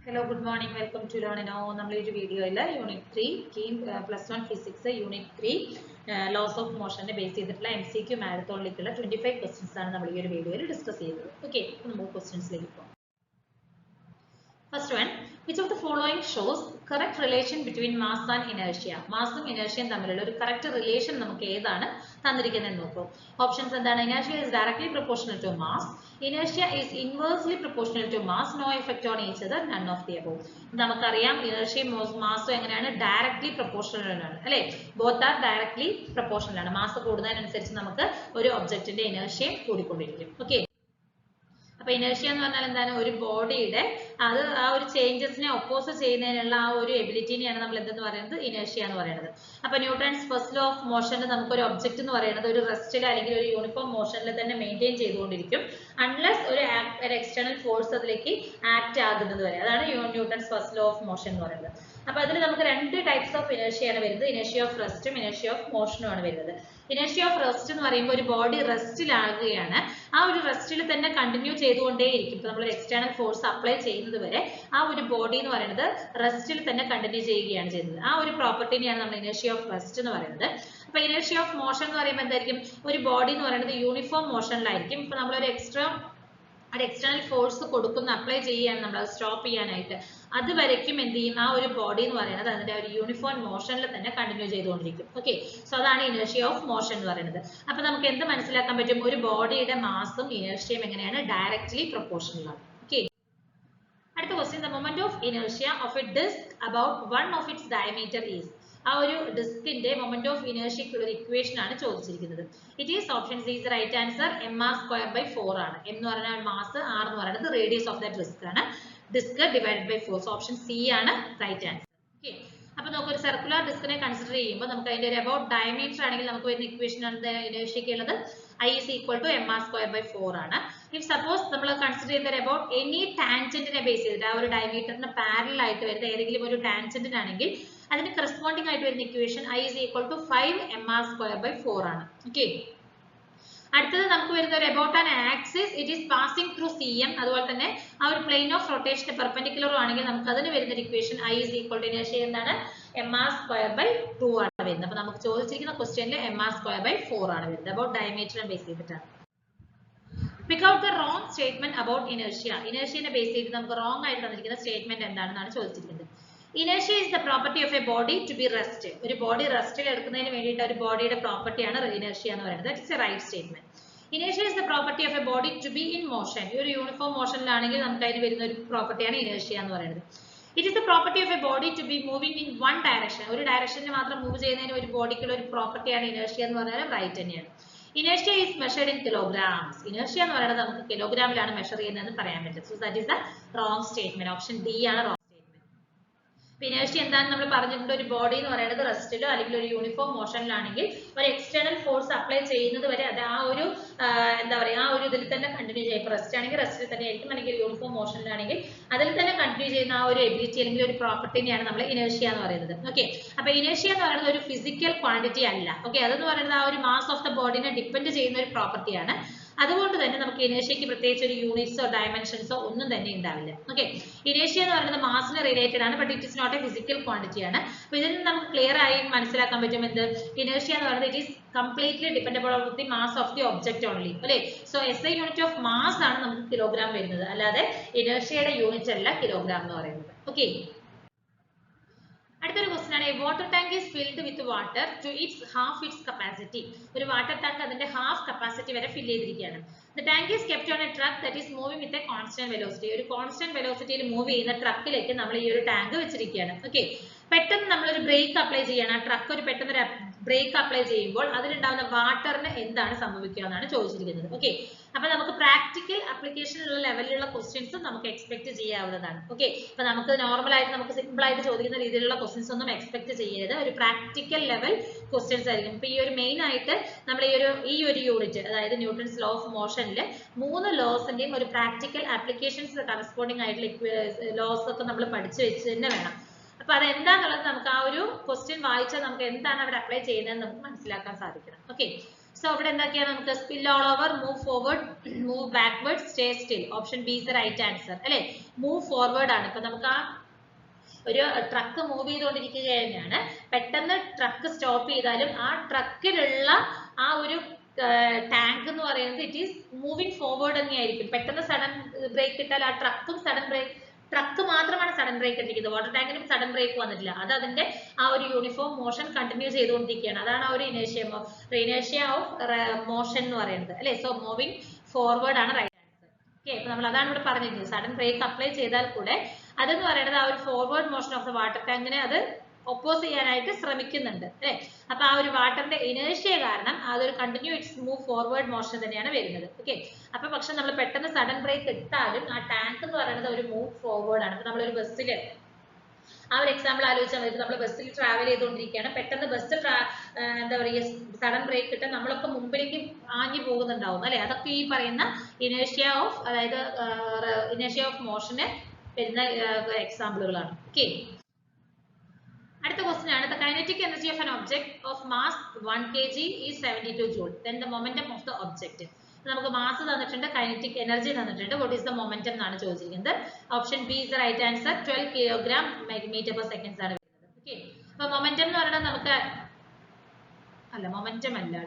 Hello, good morning. Welcome to Learn Now. നമ്മൾ ഈ video unit 3 KEAM +1 physics unit 3 laws of മോഷനെ base ചെയ്തിട്ടുള്ള MCQ മാരത്തോണിലേക്കുള്ള 25 ക്വസ്റ്റ്യൻസ് ആണ് നമ്മൾ ഈ ഒരു വീഡിയോയിൽ ഡിസ്കസ് ചെയ്യുന്നത്. ഓക്കെ, നമുക്ക് ക്വസ്റ്റ്യൻസിലേക്ക് പോകാം. First one, which of the following shows correct relation between mass and inertia? മാസും ഇനേർഷ്യയും തമ്മിലുള്ള ഒരു കറക്റ്റ് റിലേഷൻ നമുക്ക് ഏതാണ് തന്നിരിക്കുന്നതെന്ന് നോക്കൂ. ഓപ്ഷൻസ് എന്താണ്? Inertia is directly proportional to mass. Inertia is inversely proportional to mass. No effect on each other. None of the above. നമുക്കറിയാം ഇനേർഷ്യയും മാസും എങ്ങനെയാണ്? Directly proportional ആണ് അല്ലേ? ബോത്ത് ആർ ഡയറക്ട്ലി പ്രൊപ്പോർഷണൽ ആണ്. മാസ് കൂടുന്നതിനനുസരിച്ച് നമുക്ക് ഒരു ഒബ്ജക്റ്റിന്റെ ഇനേർഷ്യയും കൂടിക്കൊണ്ടിരിക്കും. ഓക്കെ, അപ്പൊ ഇനേർഷ്യ എന്ന് പറഞ്ഞാൽ എന്താണ്? ഒരു ബോഡിയുടെ അത് ആ ഒരു ചേഞ്ചസിനെ ഒപ്പോസ് ചെയ്യുന്നതിനുള്ള ആ ഒരു എബിലിറ്റിനെയാണ് നമ്മൾ എന്തെന്ന് പറയുന്നത്? ഇനേർഷ്യ എന്ന് പറയുന്നത്. അപ്പൊ ന്യൂട്ടൺസ് ഫസ്റ്റ് ലോ ഓഫ് മോഷനിൽ നമുക്ക് ഒരു ഒബ്ജക്റ്റ് എന്ന് പറയുന്നത് ഒരു റെസ്റ്റിൽ അല്ലെങ്കിൽ ഒരു യൂണിഫോം മോഷനിൽ തന്നെ മെയിൻറ്റെയിൻ ചെയ്തുകൊണ്ടിരിക്കും അൺലെസ് ഒരു എക്സ്റ്റേണൽ ഫോഴ്സ് അതിലേക്ക് ആക്ട് ആകുന്നത് വരെ. അതാണ് Newton's first law of motion എന്ന് പറയുന്നത്. അപ്പൊ അതിൽ നമുക്ക് രണ്ട് ടൈപ്സ് ഓഫ് ഇനേർഷ്യയാണ് വരുന്നത്. ഇനേർഷ്യ ഓഫ് റെസ്റ്റും ഇനേർഷ്യ ഓഫ് മോഷനും ആണ് വരുന്നത്. ഇനേർഷ്യ ഓഫ് റെസ്റ്റ് എന്ന് പറയുമ്പോൾ ഒരു ബോഡി റെസ്റ്റിലാകുകയാണ്. ആ ഒരു റെസ്റ്റിൽ തന്നെ കണ്ടിന്യൂ ചെയ്തുകൊണ്ടേയിരിക്കും. ഇപ്പൊ നമ്മൾ എക്സ്റ്റേണൽ ഫോഴ്സ് അപ്ലൈ ചെയ്യുന്നത് വരെ ആ ഒരു ബോഡി എന്ന് പറയുന്നത് റെസ്റ്റിൽ തന്നെ കണ്ടിന്യൂ ചെയ്യുകയാണ് ചെയ്യുന്നത്. ആ ഒരു പ്രോപ്പർട്ടിനെയാണ് നമ്മൾ ഇനേർഷ്യ ഓഫ് റെസ്റ്റ് എന്ന് പറയുന്നത്. അപ്പൊ ഇനേർഷ്യ ഓഫ് മോഷൻ എന്ന് പറയുമ്പോൾ എന്തായിരിക്കും? ഒരു ബോഡി എന്ന് പറയുന്നത് യൂണിഫോം മോഷനിലായിരിക്കും. ഇപ്പൊ നമ്മളൊരു എക്സ്റ്റേണൽ ഫോഴ്സ് കൊടുക്കുന്ന അപ്ലൈ ചെയ്യുകയാണ് നമ്മൾ അത് സ്റ്റോപ്പ് ചെയ്യാനായിട്ട്. അതുവരയ്ക്കും എന്ത് ചെയ്യും? ആ ഒരു ബോഡി എന്ന് പറയുന്നത് അതിന്റെ ഒരു യൂണിഫോം മോഷനിൽ തന്നെ കണ്ടിന്യൂ ചെയ്തുകൊണ്ടിരിക്കും. ഓക്കെ, സോ അതാണ് ഇനേർഷ്യ ഓഫ് മോഷൻ എന്ന് പറയുന്നത്. അപ്പൊ നമുക്ക് എന്ത് മനസ്സിലാക്കാൻ പറ്റും? ഒരു ബോഡിയുടെ മാസും ഇനേർഷ്യയും എങ്ങനെയാണ്? ഡയറക്ട്ലി പ്രൊപ്പോർഷണൽ ആണ്. ഓക്കെ, അടുത്ത question, the moment of inertia of a disc about one of its diameter is. ആ ഒരു ഡിസ്കിന്റെ മൊമെന്റ് ഓഫ് ഇനേർഷ്യക്കുള്ള ഒരു ഇക്വേഷൻ ആണ് ചോദിച്ചിരിക്കുന്നത്. It is option C is right answer. mr²/4 ആണ്. m എന്ന് പറഞ്ഞാൽ മാസ്, r എന്ന് പറയുന്നത് റേഡിയസ് ഓഫ് ദ ഡിസ്ക് ആണ്. Disc divided by 4. Option C ആണ് റൈറ്റ് ആൻസർ. ഓക്കെ, അപ്പൊ നമുക്ക് ഒരു സർക്കുലർ ഡിസ്കിനെ കൺസിഡർ ചെയ്യുമ്പോൾ നമുക്ക് അതിന്റെ ഒരു അബൌട്ട് ഡയമീറ്റർ ആണെങ്കിൽ നമുക്ക് വരുന്ന ഇക്വേഷൻ ആണ് ഇനേർഷ്യക്ക് ഉള്ളത്. I is equal to mr²/4 ആണ്. ഇഫ് സപ്പോസ് നമ്മൾ കൺസിഡർ ചെയ്യുന്ന അബൌട്ട് എനി ടാൻജന്റിനെ ബേസ് ചെയ്തിട്ട് ആ ഒരു ഡയമീറ്ററിന് പാരലൽ ആയിട്ട് വരുന്ന ഏതെങ്കിലും ഒരു ടാൻജന്റിനാണെങ്കിൽ അതിന് കറസ്പോണ്ടിങ് ആയിട്ട് വരുന്ന equation I is equal to 5 mr²/4 ആണ്. ഓക്കെ, അടുത്തത് നമുക്ക് വരുന്ന ഒരു about an axis it is passing through CM. അതുപോലെ തന്നെ ആ ഒരു പ്ലെയിൻ ഓഫ് റൊട്ടേഷൻ പെർപെൻഡിക്കുലർ ആണെങ്കിൽ നമുക്ക് അതിന് വരുന്ന equation I is equal to inertia എന്താണ്? mr²/2 ആണ് വരുന്നത്. അപ്പൊ നമുക്ക് ചോദിച്ചിരിക്കുന്ന ക്വസ്റ്റ്യനിൽ mr²/4 ആണ് വരുന്നത്. അബൌട്ട് ഡയമീറ്ററിനെ ബേസ് ചെയ്തിട്ടാണ്. Pick out the wrong statement about inertia. ഇനേർഷ്യനെ ബേസ് ചെയ്ത് നമുക്ക് റോങ് ആയിട്ട് തന്നിരിക്കുന്ന സ്റ്റേറ്റ്മെന്റ് എന്താണെന്നാണ് ചോദിച്ചിരിക്കുന്നത്. Inertia is the property of a body to be rest. ഒരു ബോഡി റെസ്റ്റിൽ എടുക്കുന്നതിന് വേണ്ടിയിട്ട് ഒരു ബോഡിയുടെ പ്രോപ്പർട്ടിയാണ് ഇനേർഷ്യ എന്ന് പറയുന്നത്. That is a right statement. Inertia is the property of a body to be in motion. ഒരു യൂണിഫോം മോഷനിലാണെങ്കിൽ നമുക്ക് അതിന് വരുന്ന ഒരു പ്രോപ്പർട്ടിയാണ് ഇനേർഷ്യ എന്ന് പറയുന്നത്. It is the property of a body to be moving in one direction. ഒരു ഡയറക്ഷനിൽ മാത്രം മൂവ് ചെയ്യുന്നതിന് ഒരു ബോഡിക്കുള്ള ഒരു പ്രോപ്പർട്ടിയാണ് ഇനേർഷ്യ എന്ന് പറഞ്ഞാൽ റൈറ്റ് തന്നെയാണ്. Inertia is measured in kilograms. Inertia എന്ന് പറയുന്നത് നമുക്ക് കിലോഗ്രാമിലാണ് മെഷർ ചെയ്യുന്നതെന്ന് പറയാൻ പറ്റും. So that is the wrong statement. Option D ആണ് wrong statement. ഇനേർഷ്യ എന്താണെന്ന് നമ്മൾ പറഞ്ഞിട്ടുണ്ട്. ഒരു ബോഡി എന്ന് പറയുന്നത് റെസ്റ്റിലോ അല്ലെങ്കിൽ ഒരു യൂണിഫോം മോഷനിലാണെങ്കിൽ ഒരു എക്സ്റ്റേണൽ ഫോഴ്സ് അപ്ലൈ ചെയ്യുന്നത് വരെ അത് ആ ഒരു എന്താ പറയുക ആ ഒരു ഇതിൽ തന്നെ കണ്ടിന്യൂ ചെയ്യും. ഇപ്പൊ റെസ്റ്റ് ആണെങ്കിൽ റെസ്റ്റിൽ തന്നെ ആയിരിക്കും, അല്ലെങ്കിൽ യൂണിഫോം മോഷനിലാണെങ്കിൽ അതിൽ തന്നെ കണ്ടിന്യൂ ചെയ്യുന്ന ആ ഒരു എബിലിറ്റി അല്ലെങ്കിൽ ഒരു പ്രോപ്പർട്ടിനെയാണ് നമ്മൾ ഇനേർഷ്യ എന്ന് പറയുന്നത്. ഓക്കെ, അപ്പൊ ഇനേർഷ്യ എന്ന് പറയുന്നത് ഒരു ഫിസിക്കൽ ക്വാണ്ടിറ്റി അല്ല. ഓക്കെ, അതെന്ന് പറയുന്നത് ആ ഒരു മാസ് ഓഫ് ദ ബോഡിനെ ഡിപ്പെൻഡ് ചെയ്യുന്ന ഒരു പ്രോപ്പർട്ടിയാണ്. അതുകൊണ്ട് തന്നെ നമുക്ക് ഇനേർഷ്യക്ക് പ്രത്യേകിച്ച് ഒരു യൂണിറ്റ്സോ ഡയമെൻഷൻസോ ഒന്നും തന്നെ ഉണ്ടാവില്ല. ഓക്കെ, ഇനേർഷ്യ എന്ന് പറയുന്നത് മാസിന് റിലേറ്റഡ് ആണ്, but it is not a physical quantity ആണ്. അപ്പൊ ഇതിൽ നിന്ന് നമുക്ക് ക്ലിയർ ആയി മനസ്സിലാക്കാൻ പറ്റും എന്ത്? ഇനേർഷ്യ എന്ന് പറയുന്നത് it is completely dependable on the mass of the object only. അല്ലേ? So SI unit of mass ആണ് നമുക്ക് കിലോഗ്രാം വരുന്നത്, അല്ലാതെ ഇനേർഷ്യയുടെ യൂണിറ്റ് അല്ല കിലോഗ്രാം എന്ന് പറയുന്നത്. ഓക്കെ, അടുത്തൊരു ക്വസ്റ്റ്യൻ ആണ്. Water tank is filled with water to its half its capacity. ഒരു വാട്ടർ ടാങ്ക് അതിന്റെ ഹാഫ് കപ്പാസിറ്റി വരെ ഫിൽ ചെയ്തിരിക്കുകയാണ്. The tank is kept on a truck that is moving with a constant velocity. ഒരു constant വെലോസിറ്റിയിൽ move ചെയ്യുന്ന ട്രക്കിലേക്ക് നമ്മൾ ഈ ഒരു ടാങ്ക് വെച്ചിരിക്കുകയാണ്. ഓക്കെ, പെട്ടെന്ന് നമ്മളൊരു ബ്രേക്ക് അപ്ലൈ ചെയ്യണം. ആ ട്രക്ക് ഒരു പെട്ടെന്ന് ഒരു ബ്രേക്ക് അപ്ലൈ ചെയ്യുമ്പോൾ അതിലുണ്ടാവുന്ന വാട്ടറിന് എന്താണ് സംഭവിക്കുക എന്നാണ് ചോദിച്ചിരിക്കുന്നത്. ഓക്കെ, അപ്പൊ നമുക്ക് പ്രാക്ടിക്കൽ ആപ്ലിക്കേഷനുള്ള ലെവലിലുള്ള ക്വസ്റ്റ്യൻസും നമുക്ക് എക്സ്പെക്ട് ചെയ്യാവുന്നതാണ്. ഓക്കെ, അപ്പൊ നമുക്ക് നോർമൽ ആയിട്ട് നമുക്ക് സിമ്പിൾ ആയിട്ട് ചോദിക്കുന്ന രീതിയിലുള്ള ക്വസ്റ്റ്യൻസ് ഒന്നും എക്സ്പെക്ട് ചെയ്യരുത്. ഒരു പ്രാക്ടിക്കൽ ലെവൽ ക്വസ്റ്റ്യൻസ് ആയിരിക്കും. ഇപ്പൊ ഈ ഒരു മെയിൻ ആയിട്ട് നമ്മൾ ഈ ഒരു യൂണിറ്റ്, അതായത് ന്യൂട്ടൺസ് ലോ ഓഫ് മോഷനിൽ 3 ലോസിന്റെയും ഒരു പ്രാക്ടിക്കൽ ആപ്ലിക്കേഷൻസ് കറസ്പോണ്ടിങ് ആയിട്ടുള്ള ലോസ് ഒക്കെ നമ്മൾ പഠിച്ചു വെച്ച് തന്നെ വേണം. അപ്പൊ അതെന്താന്നുള്ളത് നമുക്ക് ആ ഒരു ക്വസ്റ്റ്യൻ വായിച്ചാൽ നമുക്ക് എന്താണ് അവിടെ അപ്ലൈ ചെയ്യുന്നത് നമുക്ക് മനസ്സിലാക്കാൻ സാധിക്കണം. ഓക്കെ, സോ അവിടെ എന്താക്കിയാൽ നമുക്ക് spill all over, move forward, move backward, stay still. Option B is the right answer അല്ലെ. മൂവ് ഫോർവേഡ് ആണ്. ഇപ്പൊ നമുക്ക് ആ ഒരു ട്രക്ക് മൂവ് ചെയ്തുകൊണ്ടിരിക്കുക തന്നെയാണ്. പെട്ടെന്ന് ട്രക്ക് സ്റ്റോപ്പ് ചെയ്താലും ആ ട്രക്കിലുള്ള ആ ഒരു ടാങ്ക് എന്ന് പറയുന്നത് ഇറ്റ് ഈസ് മൂവിങ് ഫോർവേഡ് തന്നെയായിരിക്കും. പെട്ടെന്ന് സഡൻ ബ്രേക്ക് ഇട്ടാൽ ആ ട്രക്കും സഡൻ ബ്രേക്ക്, ട്രക്ക് മാത്രമാണ് സഡൻ ബ്രേക്ക് ഇട്ടിരിക്കുന്നത്. വാട്ടർ ടാങ്കിനും സഡൻ ബ്രേക്ക് വന്നിട്ടില്ല. അത് അതിന്റെ ആ ഒരു യൂണിഫോം മോഷൻ കണ്ടിന്യൂ ചെയ്തുകൊണ്ടിരിക്കുകയാണ്. അതാണ് ആ ഒരു ഇനേഷ്യ ഓഫ് മോഷൻ എന്ന് പറയുന്നത് അല്ലെ. സോ മൂവിങ് ഫോർവേഡ് ആണ് റൈറ്റ് ആൻസർ. ഓക്കെ, അപ്പൊ നമ്മൾ അതാണ് ഇവിടെ പറഞ്ഞിരിക്കുന്നത്. സഡൻ ബ്രേക്ക് അപ്ലൈ ചെയ്താൽ കൂടെ അതെന്ന് പറയുന്നത് ആ ഒരു forward motion of the water ടാങ്കിനെ അത് ഒപ്പോസ് ചെയ്യാനായിട്ട് ശ്രമിക്കുന്നുണ്ട് അല്ലെ. അപ്പൊ ആ ഒരു വാട്ടറിന്റെ ഇനേഷ്യ കാരണം അതൊരു കണ്ടിന്യൂസ് മൂവ് ഫോർവേഡ് മോഷൻ തന്നെയാണ് വരുന്നത്. ഓക്കെ, അപ്പൊ പക്ഷെ നമ്മൾ പെട്ടെന്ന് സഡൻ ബ്രേക്ക് ഇട്ടാലും ആ ടാങ്ക് എന്ന് പറയുന്നത് ഒരു മൂവ് ഫോർവേഡ് ആണ്. അപ്പൊ നമ്മളൊരു ബസ്സിൽ ആ ഒരു എക്സാമ്പിൾ ആലോചിച്ചാൽ മതി. നമ്മൾ ബസ്സിൽ ട്രാവൽ ചെയ്തുകൊണ്ടിരിക്കുകയാണ്. പെട്ടെന്ന് ബസ് എന്താ പറയുക സഡൻ ബ്രേക്ക് ഇട്ട് നമ്മളൊക്കെ മുമ്പിലേക്ക് ആഞ്ഞു പോകുന്നുണ്ടാവും അല്ലെ. അതൊക്കെ ഈ പറയുന്ന ഇനേഷ്യ ഓഫ്, അതായത് ഇനേഷ്യ ഓഫ് മോഷന് വരുന്ന എക്സാമ്പിളുകളാണ്. ഓക്കെ, അടുത്ത ക്വസ്റ്റ്യൻ ആണ്. The kinetic energy of an object of mass 1 kg is 72 joule. Then the momentum of the object. നമുക്ക് മാസ് തന്നിട്ടുണ്ട്, കൈനറ്റിക് എനർജി തന്നിട്ടുണ്ട്. വാട്ട് ഈസ് ദ മൊമെന്റം എന്നാണ് ചോദിച്ചിരിക്കുന്നത്. Option B is the right answer. 12 kilogram metre per second ആണ് വരുന്നത്. Okay, അപ്പൊ momentum എന്ന് പറയുന്നത് നമുക്ക് മൊമെന്റം അല്ല.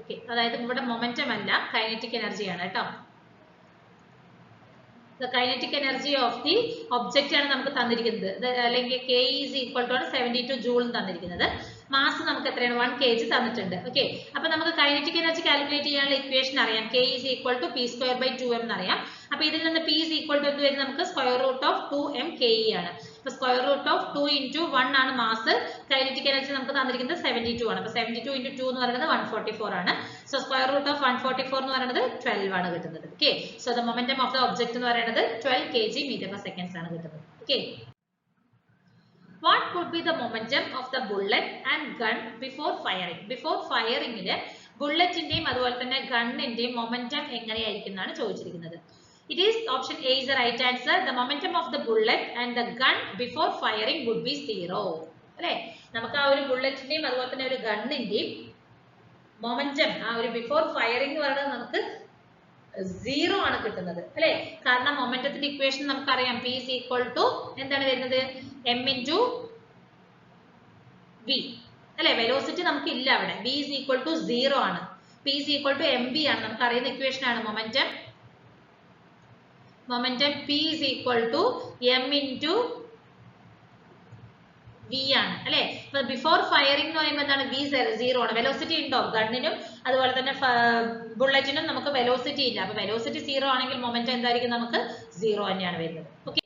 ഓക്കെ, അതായത് ഇവിടെ മൊമെന്റം അല്ല, കൈനറ്റിക് എനർജിയാണ് കേട്ടോ. The kinetic energy of the object ആണ് നമുക്ക് തന്നിരിക്കുന്നത്. അല്ലെങ്കിൽ K is equal to 72 joule തന്നിരിക്കുന്നത്. മാസ് നമുക്ക് എത്രയാണ്? 1 kg തന്നിട്ടുണ്ട്. ഓക്കെ, അപ്പൊ നമുക്ക് കൈനറ്റിക് എനർജി കാൽക്കുലേറ്റ് ചെയ്യാനുള്ള ഇക്വേഷൻ അറിയാം. K is equal to P square by 2m എന്നറിയാം. അപ്പൊ ഇതിൽ നിന്ന് P is equal to എന്ത് വരും? നമുക്ക് square root of 2m KE ആണ്. അപ്പൊ സ്ക്വയർ റൂട്ട് ഓഫ് 2 into 1 ആണ് മാസ്. കൈനറ്റിക് എനർജി നമുക്ക് തന്നിരിക്കുന്നത് 72 ആണ്. അപ്പൊ 72 into 2 എന്ന് പറയുന്നത് 144 ആണ്. സോ സ്ക്വയർ റൂട്ട് ഓഫ് 144 എന്ന് പറയുന്നത് 12 ആണ് കിട്ടുന്നത്. Okay, so the momentum of the object എന്ന് പറയുന്നത് 12 kg meter per seconds ആണ് കിട്ടുന്നത്. Okay, what could be the momentum of the bullet and gun before firing? Before firing ല് ബുള്ളറ്റിന്റെയും അതുപോലെ തന്നെ ഗണ്ണിന്റെയും മൊമെന്റം എങ്ങനെയായിരിക്കും എന്നാണ് ചോദിച്ചിരിക്കുന്നത്. It is option A is the right answer. The momentum of the bullet and the gun before firing would be 0. അല്ലെ, നമുക്ക് ആ ഒരു ബുള്ളറ്റിന്റെയും അതുപോലെ തന്നെ ഒരു ഗണ്ണിന്റെയും മൊമെന്റം ആ ഒരു ബിഫോർ ഫയറിംഗ് എന്ന് പറയുന്നത് നമുക്ക് 0 ആണ് കിട്ടുന്നത് അല്ലെ. കാരണം മൊമെന്റത്തിന്റെ ഇക്വേഷൻ നമുക്കറിയാം. P is equal to എന്താണ് വരുന്നത്? m into v അല്ലെ. വെലോസിറ്റി നമുക്ക് ഇല്ല അവിടെ. v is equal to 0 ആണ്. P is equal to mv ആണ്. നമുക്ക് അറിയുന്ന ഇക്വേഷൻ ആണ് momentum. P is equal to m into v ആണ് അല്ലെ. ഇപ്പൊ ബിഫോർ ഫയറിംഗ് എന്ന് പറയുമ്പോൾ എന്താണ്? v 0 ആണ്. വെലോസിറ്റി ഉണ്ടോ? ഗണ്ണിനും അതുപോലെ തന്നെ ബുള്ളറ്റിനും നമുക്ക് വെലോസിറ്റി ഇല്ല. അപ്പൊ വെലോസിറ്റി 0 ആണെങ്കിൽ മൊമെന്റം എന്തായിരിക്കും? നമുക്ക് 0 തന്നെയാണ് വരുന്നത്. ഓക്കെ,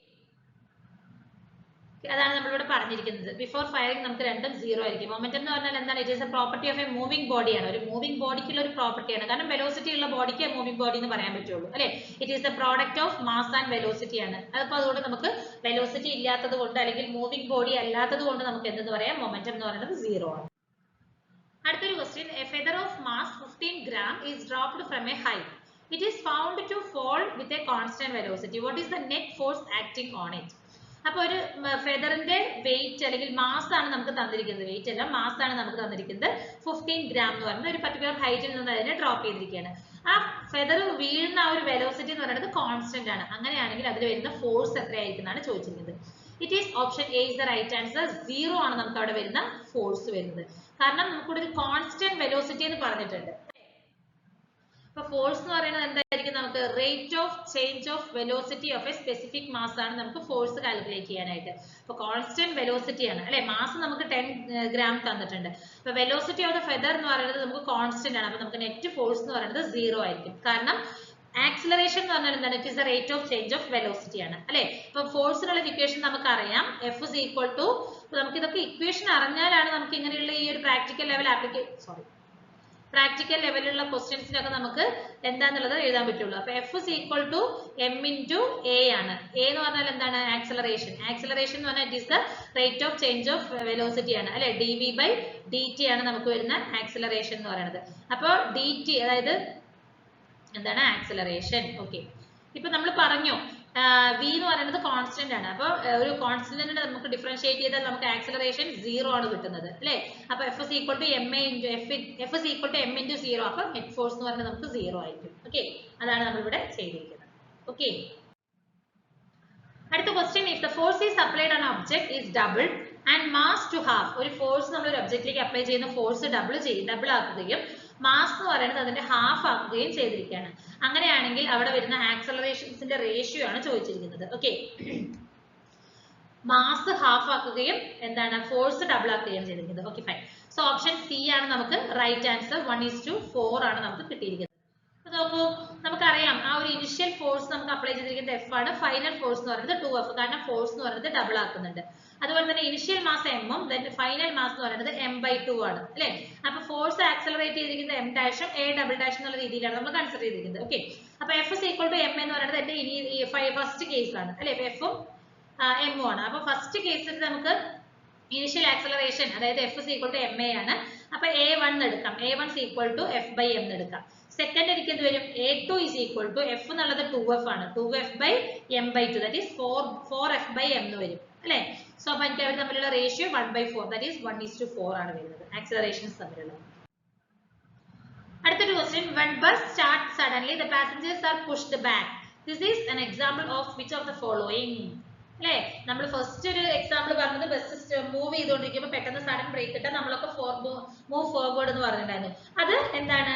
അതാണ് നമ്മളിവിടെ പറഞ്ഞിരിക്കുന്നത്. ബിഫോർ ഫയറിംഗ് നമുക്ക് രണ്ടും 0 ആയിരിക്കും. മൊമെന്റം എന്ന് പറഞ്ഞാൽ എന്താണ്? It is a property of a moving ബോഡിയാണ്. ഒരു മൂവിംഗ് ബോഡിക്കുള്ള ഒരു പ്രോപ്പർട്ടിയാണ്. കാരണം വെലോസിറ്റി ഉള്ള ബോഡിക്ക് മൂവിംഗ് ബോഡി എന്ന് പറയാൻ പറ്റുള്ളൂ അല്ലെ. It is A product of mass and velocity ആണ്. അപ്പൊ അതുകൊണ്ട് നമുക്ക് വെലോസിറ്റി ഇല്ലാത്തത് കൊണ്ട് അല്ലെങ്കിൽ മൂവിംഗ് ബോഡി അല്ലാത്തത് കൊണ്ട് നമുക്ക് എന്തെന്ന് പറയാം? മൊമെന്റം എന്ന് പറയുന്നത് 0 ആണ്. അടുത്തൊരു question. A feather of mass 15 gram is dropped from a height. It is found to fall with a constant velocity. What is the net force acting on it? അപ്പൊ ഒരു ഫെദറിന്റെ വെയിറ്റ് അല്ലെങ്കിൽ മാസ് ആണ് നമുക്ക് തന്നിരിക്കുന്നത്. വെയിറ്റ് അല്ല, mass ആണ് നമുക്ക് തന്നിരിക്കുന്നത്. 15 gram എന്ന് പറയുന്നത് ഒരു പർട്ടിക്കുലർ ഹൈറ്റിൽ നിന്ന് അതിനെ ഡ്രോപ്പ് ചെയ്തിരിക്കുകയാണ്. ആ ഫെദർ വീഴുന്ന ആ ഒരു വെലോസിറ്റി എന്ന് പറയുന്നത് കോൺസ്റ്റന്റ് ആണ്. അങ്ങനെയാണെങ്കിൽ അതിൽ വരുന്ന ഫോഴ്സ് എത്രയായിരിക്കും എന്നാണ് ചോദിച്ചിരിക്കുന്നത്. It is option A is the right answer. 0 ആണ് നമുക്ക് അവിടെ വരുന്ന ഫോഴ്സ് വരുന്നത്. കാരണം നമുക്കിവിടെ ഒരു കോൺസ്റ്റന്റ് വെലോസിറ്റി എന്ന് പറഞ്ഞിട്ടുണ്ട്. അപ്പൊ ഫോഴ്സ് എന്ന് പറയുന്നത് എന്തായിരിക്കും? നമുക്ക് rate of change of velocity of A specific mass ആണ് നമുക്ക് ഫോഴ്സ് കാൽക്കുലേറ്റ് ചെയ്യാനായിട്ട്. അപ്പൊ കോൺസ്റ്റന്റ് വെലോസിറ്റി ആണ് അല്ലെ. മാസ് നമുക്ക് 10 gram തന്നിട്ടുണ്ട്. അപ്പൊ വെലോസിറ്റി ഓഫ് ദ ഫെദർ എന്ന് പറയുന്നത് നമുക്ക് കോൺസ്റ്റന്റ് ആണ്. അപ്പൊ നമുക്ക് നെറ്റ് ഫോഴ്സ് എന്ന് പറയുന്നത് 0 ആയിരിക്കും. കാരണം ആക്സിലറേഷൻ എന്ന് പറഞ്ഞാൽ എന്താണ്? It is the rate of change of velocity ആണ് അല്ലെ. ഇപ്പൊ ഫോഴ്സിനുള്ള ഇക്വേഷൻ നമുക്ക് അറിയാം. F is equal to, നമുക്ക് ഇതൊക്കെ ഇക്വേഷൻ അറിഞ്ഞാലാണ് നമുക്ക് ഇങ്ങനെയുള്ള ഈ ഒരു പ്രാക്ടിക്കൽ ലെവലിലുള്ള ക്വസ്റ്റ്യൻസിനൊക്കെ നമുക്ക് എന്താന്നുള്ളത് എഴുതാൻ പറ്റുള്ളൂ. അപ്പൊ F is equal to m into a ആണ്. A എന്ന് പറഞ്ഞാൽ എന്താണ്? ആക്സിലറേഷൻ. ആക്സിലറേഷൻ എന്ന് പറഞ്ഞാൽ it is the rate of change of velocity ആണ് അല്ലെ. dv by dt ആണ് നമുക്ക് വരുന്ന ആക്സിലറേഷൻ എന്ന് പറയുന്നത്. അപ്പോൾ dt അതായത് എന്താണ്? ആക്സിലറേഷൻ. ഓക്കെ, ഇപ്പൊ നമ്മൾ പറഞ്ഞു v എന്ന് പറയുന്നത് കോൺസ്റ്റന്റ് ആണ്. അപ്പോൾ ഒരു കോൺസ്റ്റന്റിനെ നമുക്ക് ഡിഫറൻഷിയേറ്റ് ചെയ്താൽ നമുക്ക് ആക്സിലറേഷൻ 0 ആണ് കിട്ടുന്നത് അല്ലേ. അപ്പോൾ F is equal to ma into F is equal to m into 0. അപ്പോൾ നെറ്റ് ഫോഴ്സ് എന്ന് പറയുന്നത് നമുക്ക് 0 ആയിരിക്കും. ഓക്കെ, അതാണ് നമ്മൾ ഇവിടെ ചെയ്തിരിക്കുന്നത്. ഓക്കെ, അടുത്ത question, if the force is applied on an object is doubled and mass to half. ഒരു ഫോഴ്സ് നമ്മൾ ഒരു ഒബ്ജക്റ്റിലേക്ക് അപ്ലൈ ചെയ്യുന്ന ഫോഴ്സ് ഡബിൾ ആക്കുകയും മാസ് എന്ന് പറയുന്നത് അതിന്റെ ഹാഫ് ആക്കുകയും ചെയ്തിരിക്കുകയാണ്. അങ്ങനെയാണെങ്കിൽ അവിടെ വരുന്ന ആക്സലറേഷൻസിന്റെ റേഷ്യോ ആണ് ചോദിച്ചിരിക്കുന്നത്. ഓക്കെ, മാസ് ഹാഫ് ആക്കുകയും എന്താണ് ഫോഴ്സ് ഡബിൾ ആക്കുകയും ചെയ്തിരിക്കുന്നത്. Okay fine. So option C ആണ് നമുക്ക് റൈറ്റ് ആൻസർ. 1:4 ആണ് നമുക്ക് കിട്ടിയിരിക്കുന്നത്. നോക്കൂ, നമുക്കറിയാം ആ ഒരു ഇനിഷ്യൽ ഫോഴ്സ് നമുക്ക് അപ്ലൈ ചെയ്തിരിക്കുന്നത് F ആണ്. ഫൈനൽ ഫോഴ്സ് എന്ന് പറയുന്നത് 2F, കാരണം ഫോഴ്സ് എന്ന് പറയുന്നത് ഡബിൾ ആക്കുന്നുണ്ട്. അതുപോലെ തന്നെ ഇനിഷ്യൽ മാസ് m ഉം ഫൈനൽ മാസ് എന്ന് പറയുന്നത് m/2 ആണ് അല്ലെ. അപ്പൊ ഫോഴ്സ് ആക്സലറേറ്റ് ചെയ്തിരിക്കുന്നത് m ഡാഷും a ഡബിൾ ഡാഷ് എന്നുള്ള രീതിയിലാണ് നമ്മൾ കൺസിഡർ ചെയ്തിരിക്കുന്നത്. ഓക്കെ, അപ്പൊ F is equal to m എന്ന് പറയുന്നത് എന്റെ ഫസ്റ്റ് കേസ് ആണ് അല്ലെ. F ഉം m ഉം ആണ്. അപ്പൊ ഫസ്റ്റ് കേസിൽ നമുക്ക് ഇനിഷ്യൽ ആക്സലറേഷൻ അതായത് F is equal to ma ആണ്. അപ്പൊ a1 എടുക്കാം. a1 is equal to f/m എടുക്കാം. സെക്കൻഡ് എനിക്ക് എന്ത് വരും? a2 is equal to f എന്നുള്ളത് 2f ആണ്. 2f/m/2 that is 4f/m എന്ന് വരും അല്ലെ. സോ അപ്പൊ എനിക്ക് അവർ തമ്മിലുള്ള റേഷ്യോ 1/4 that is 1:4 ആണ് വരുന്നത് ആക്സലറേഷൻസ് തമ്മിലുള്ളത്. അടുത്തൊരു question, when bus starts suddenly the passengers are pushed back. This is an example of which of the following? അല്ലെ, നമ്മൾ ഫസ്റ്റ് ഒരു എക്സാമ്പിൾ പറഞ്ഞത് ബസ് മൂവ് ചെയ്തുകൊണ്ടിരിക്കുമ്പോൾ പെട്ടെന്ന് സഡൻ ബ്രേക്ക് ഇട്ടാൽ നമ്മളൊക്കെ മൂവ് ഫോർവേഡ് എന്ന് പറഞ്ഞിട്ടുണ്ടായിരുന്നു. അത് എന്താണ്?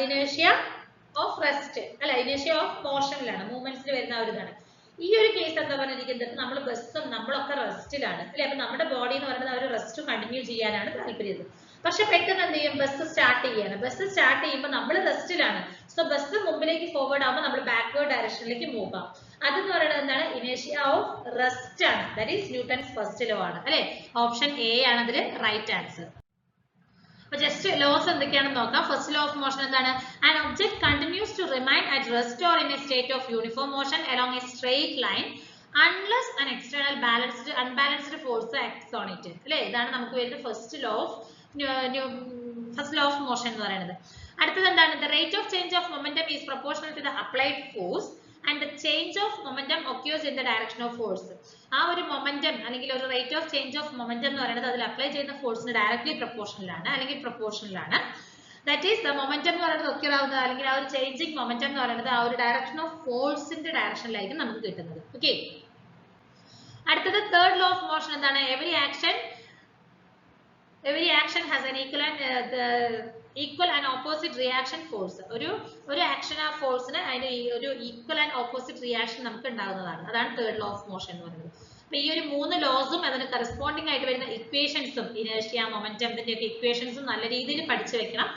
ഇനേഷ്യ ഓഫ് റെസ്റ്റ് അല്ല, ഇനേഷ്യ ഓഫ് മോഷനിലാണ്, മൂവ്മെന്റ്സിൽ വരുന്ന ഒരു ഇതാണ്. ഈ ഒരു കേസ് എന്താ പറഞ്ഞിരിക്കുന്നത്? നമ്മൾ ബസ്സും നമ്മളൊക്കെ റെസ്റ്റിലാണ് അല്ലെ. അപ്പൊ നമ്മുടെ ബോഡി എന്ന് പറയുന്നത് അവർ റെസ്റ്റ് കണ്ടിന്യൂ ചെയ്യാനാണ് താല്പര്യം. പക്ഷെ പെട്ടെന്ന് എന്ത് ചെയ്യും? ബസ് സ്റ്റാർട്ട് ചെയ്യാണ്. ബസ് സ്റ്റാർട്ട് ചെയ്യുമ്പോൾ നമ്മൾ റെസ്റ്റിലാണ്. സോ ബസ് മുമ്പിലേക്ക് ഫോർവേഡ് ആകുമ്പോൾ നമ്മൾ ബാക്ക്വേർഡ് ഡയറക്ഷനിലേക്ക് മൂവ് ആവും. അതെന്ന് പറയുന്നത് എന്താണ്? ഇനേഷ്യ ഓഫ് റെസ്റ്റ് ആണ്. That is Newton's first law ആണ് അല്ലെ. ഓപ്ഷൻ എ ആണ് അതിൽ റൈറ്റ് ആൻസർ. അപ്പൊ ജസ്റ്റ് ലോസ് എന്തൊക്കെയാണെന്ന് നോക്കാം. ഫസ്റ്റ് ലോ ഓഫ് മോഷൻ എന്താണ്? An object continues to remain at rest or in a state of uniform motion along a straight line unless an external unbalanced force acts on it അല്ലെ. ഇതാണ് നമുക്ക് വരുന്ന first law of motion എന്ന് പറയുന്നത്. അടുത്തത് എന്താണ്? the rate of change of momentum is proportional to the applied force and the change of momentum occurs in the direction of force. ആ ഒരു മൊമെന്റം അല്ലെങ്കിൽ ഒരു rate of change of momentum എന്ന് പറയുന്നത് അതിൽ അപ്ലൈ ചെയ്യുന്ന ഫോഴ്സിന് ഡയറക്ട്ലി പ്രൊപ്പോർഷണൽ ആണ് അല്ലെങ്കിൽ പ്രൊപ്പോർഷണൽ ആണ്. ദാറ്റ് ഈസ് ദ മൊമെന്റം എന്ന് പറയുന്നത് ഒക്കർ ആവുന്നത് അല്ലെങ്കിൽ ആ ഒരു ചേഞ്ചിങ് മൊമെന്റം എന്ന് പറയുന്നത് ആ ഒരു ഡയറക്ഷൻ ഓഫ് ഫോഴ്സിന്റെ ഡയറക്ഷനിലായിരിക്കും നമുക്ക് കിട്ടുന്നത്. ഓക്കെ, അടുത്തത് തേർഡ് ലോ ഓഫ് മോഷൻ എന്താണ്? every action has an equal and opposite reaction force. ഒരു ആക്ഷൻ ആ ഫോഴ്സിന് അതിന്റെ ഒരു ഈക്വൽ ആൻഡ് ഓപ്പോസിറ്റ് റിയാക്ഷൻ നമുക്ക് ഉണ്ടാകുന്നതാണ്. അതാണ് തേർഡ് ലോ ഓഫ് മോഷൻ എന്ന് പറയുന്നത്. അപ്പൊ ഈ ഒരു 3 ലോസും അതിന് കറസ്പോണ്ടിങ് ആയിട്ട് വരുന്ന ഇക്വേഷൻസും ഇനേർഷ്യ മൊമെന്റം ഇതിന്റെ ഒക്കെ ഇക്വേഷൻസും നല്ല രീതിയിൽ പഠിച്ചു വെക്കണം.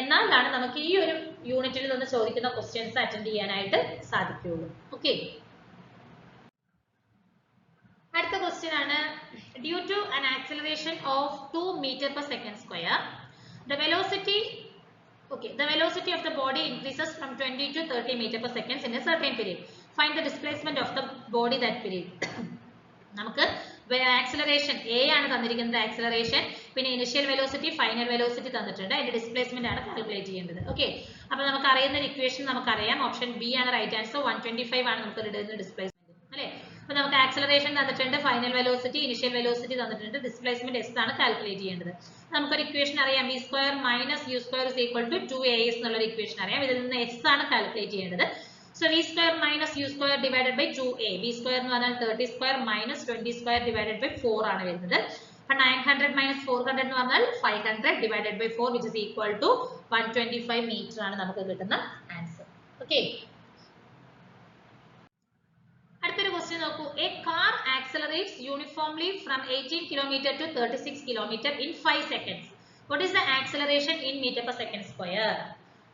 എന്നാലാണ് നമുക്ക് ഈ ഒരു യൂണിറ്റിൽ നിന്ന് ചോദിക്കുന്ന ക്വസ്റ്റ്യൻസ് അറ്റൻഡ് ചെയ്യാനായിട്ട് സാധിക്കുകയുള്ളൂ. ഓക്കെ, അടുത്ത ക്വസ്റ്റ്യൻ ആണ്, due to an acceleration of 2 meter per second square the velocity of the body increases from 20 to 30 meter per second in a certain period. Find the displacement of the body that period. നമുക്ക് acceleration A ആണ് തന്നിരിക്കുന്നത്, acceleration, പിന്നെ initial velocity, final velocity തന്നിട്ടുണ്ട്. അതിന്റെ displacement ആണ് calculate ചെയ്യേണ്ടത്. Okay, അപ്പൊ നമുക്ക് അറിയുന്ന ഒരു ഇക്വേഷൻ നമുക്കറിയാം. ഓപ്ഷൻ ബി ആണ് റൈറ്റ് ആൻസർ. 125 ആണ് നമുക്ക് ഇടുന്ന ഡിസ്പ്ലേസ്മെന്റ് അല്ലെ. അപ്പൊ നമുക്ക് ആക്സിലറേഷൻ തന്നിട്ടുണ്ട്, ഫൈനൽ വെലോസിറ്റി, ഇനിഷ്യൽ വെലോസിറ്റി തന്നിട്ടുണ്ട്, ഡിസ്പ്ലേസ്മെന്റ് എസ് ആണ് കാൽക്കുലേറ്റ് ചെയ്യേണ്ടത്. നമുക്കൊരു ഇക്വേഷൻ അറിയാം, v square minus u square is equal to 2as എന്നുള്ള ഒരു ഇക്വേഷൻ അറിയാം. ഇതിൽ നിന്ന് എസ് ആണ് കാൽക്കുലേറ്റ് ചെയ്യേണ്ടത്. So v square minus u square divided by 2a. v square എന്ന് പറഞ്ഞാൽ 30 square minus 20 square divided by 4 ആണ് വരുന്നത്. അപ്പൊ 900 minus 400 എന്ന് പറഞ്ഞാൽ 500 divided by 4 which is equal to 125 meter ആണ് നമുക്ക് കിട്ടുന്ന ആൻസർ. ഓക്കെ, അടുത്തൊരു ക്വസ്റ്റ്യൻ നോക്കൂ. A car accelerates uniformly from 18 km to 36 km in 5 seconds. What is the acceleration in meter per second square?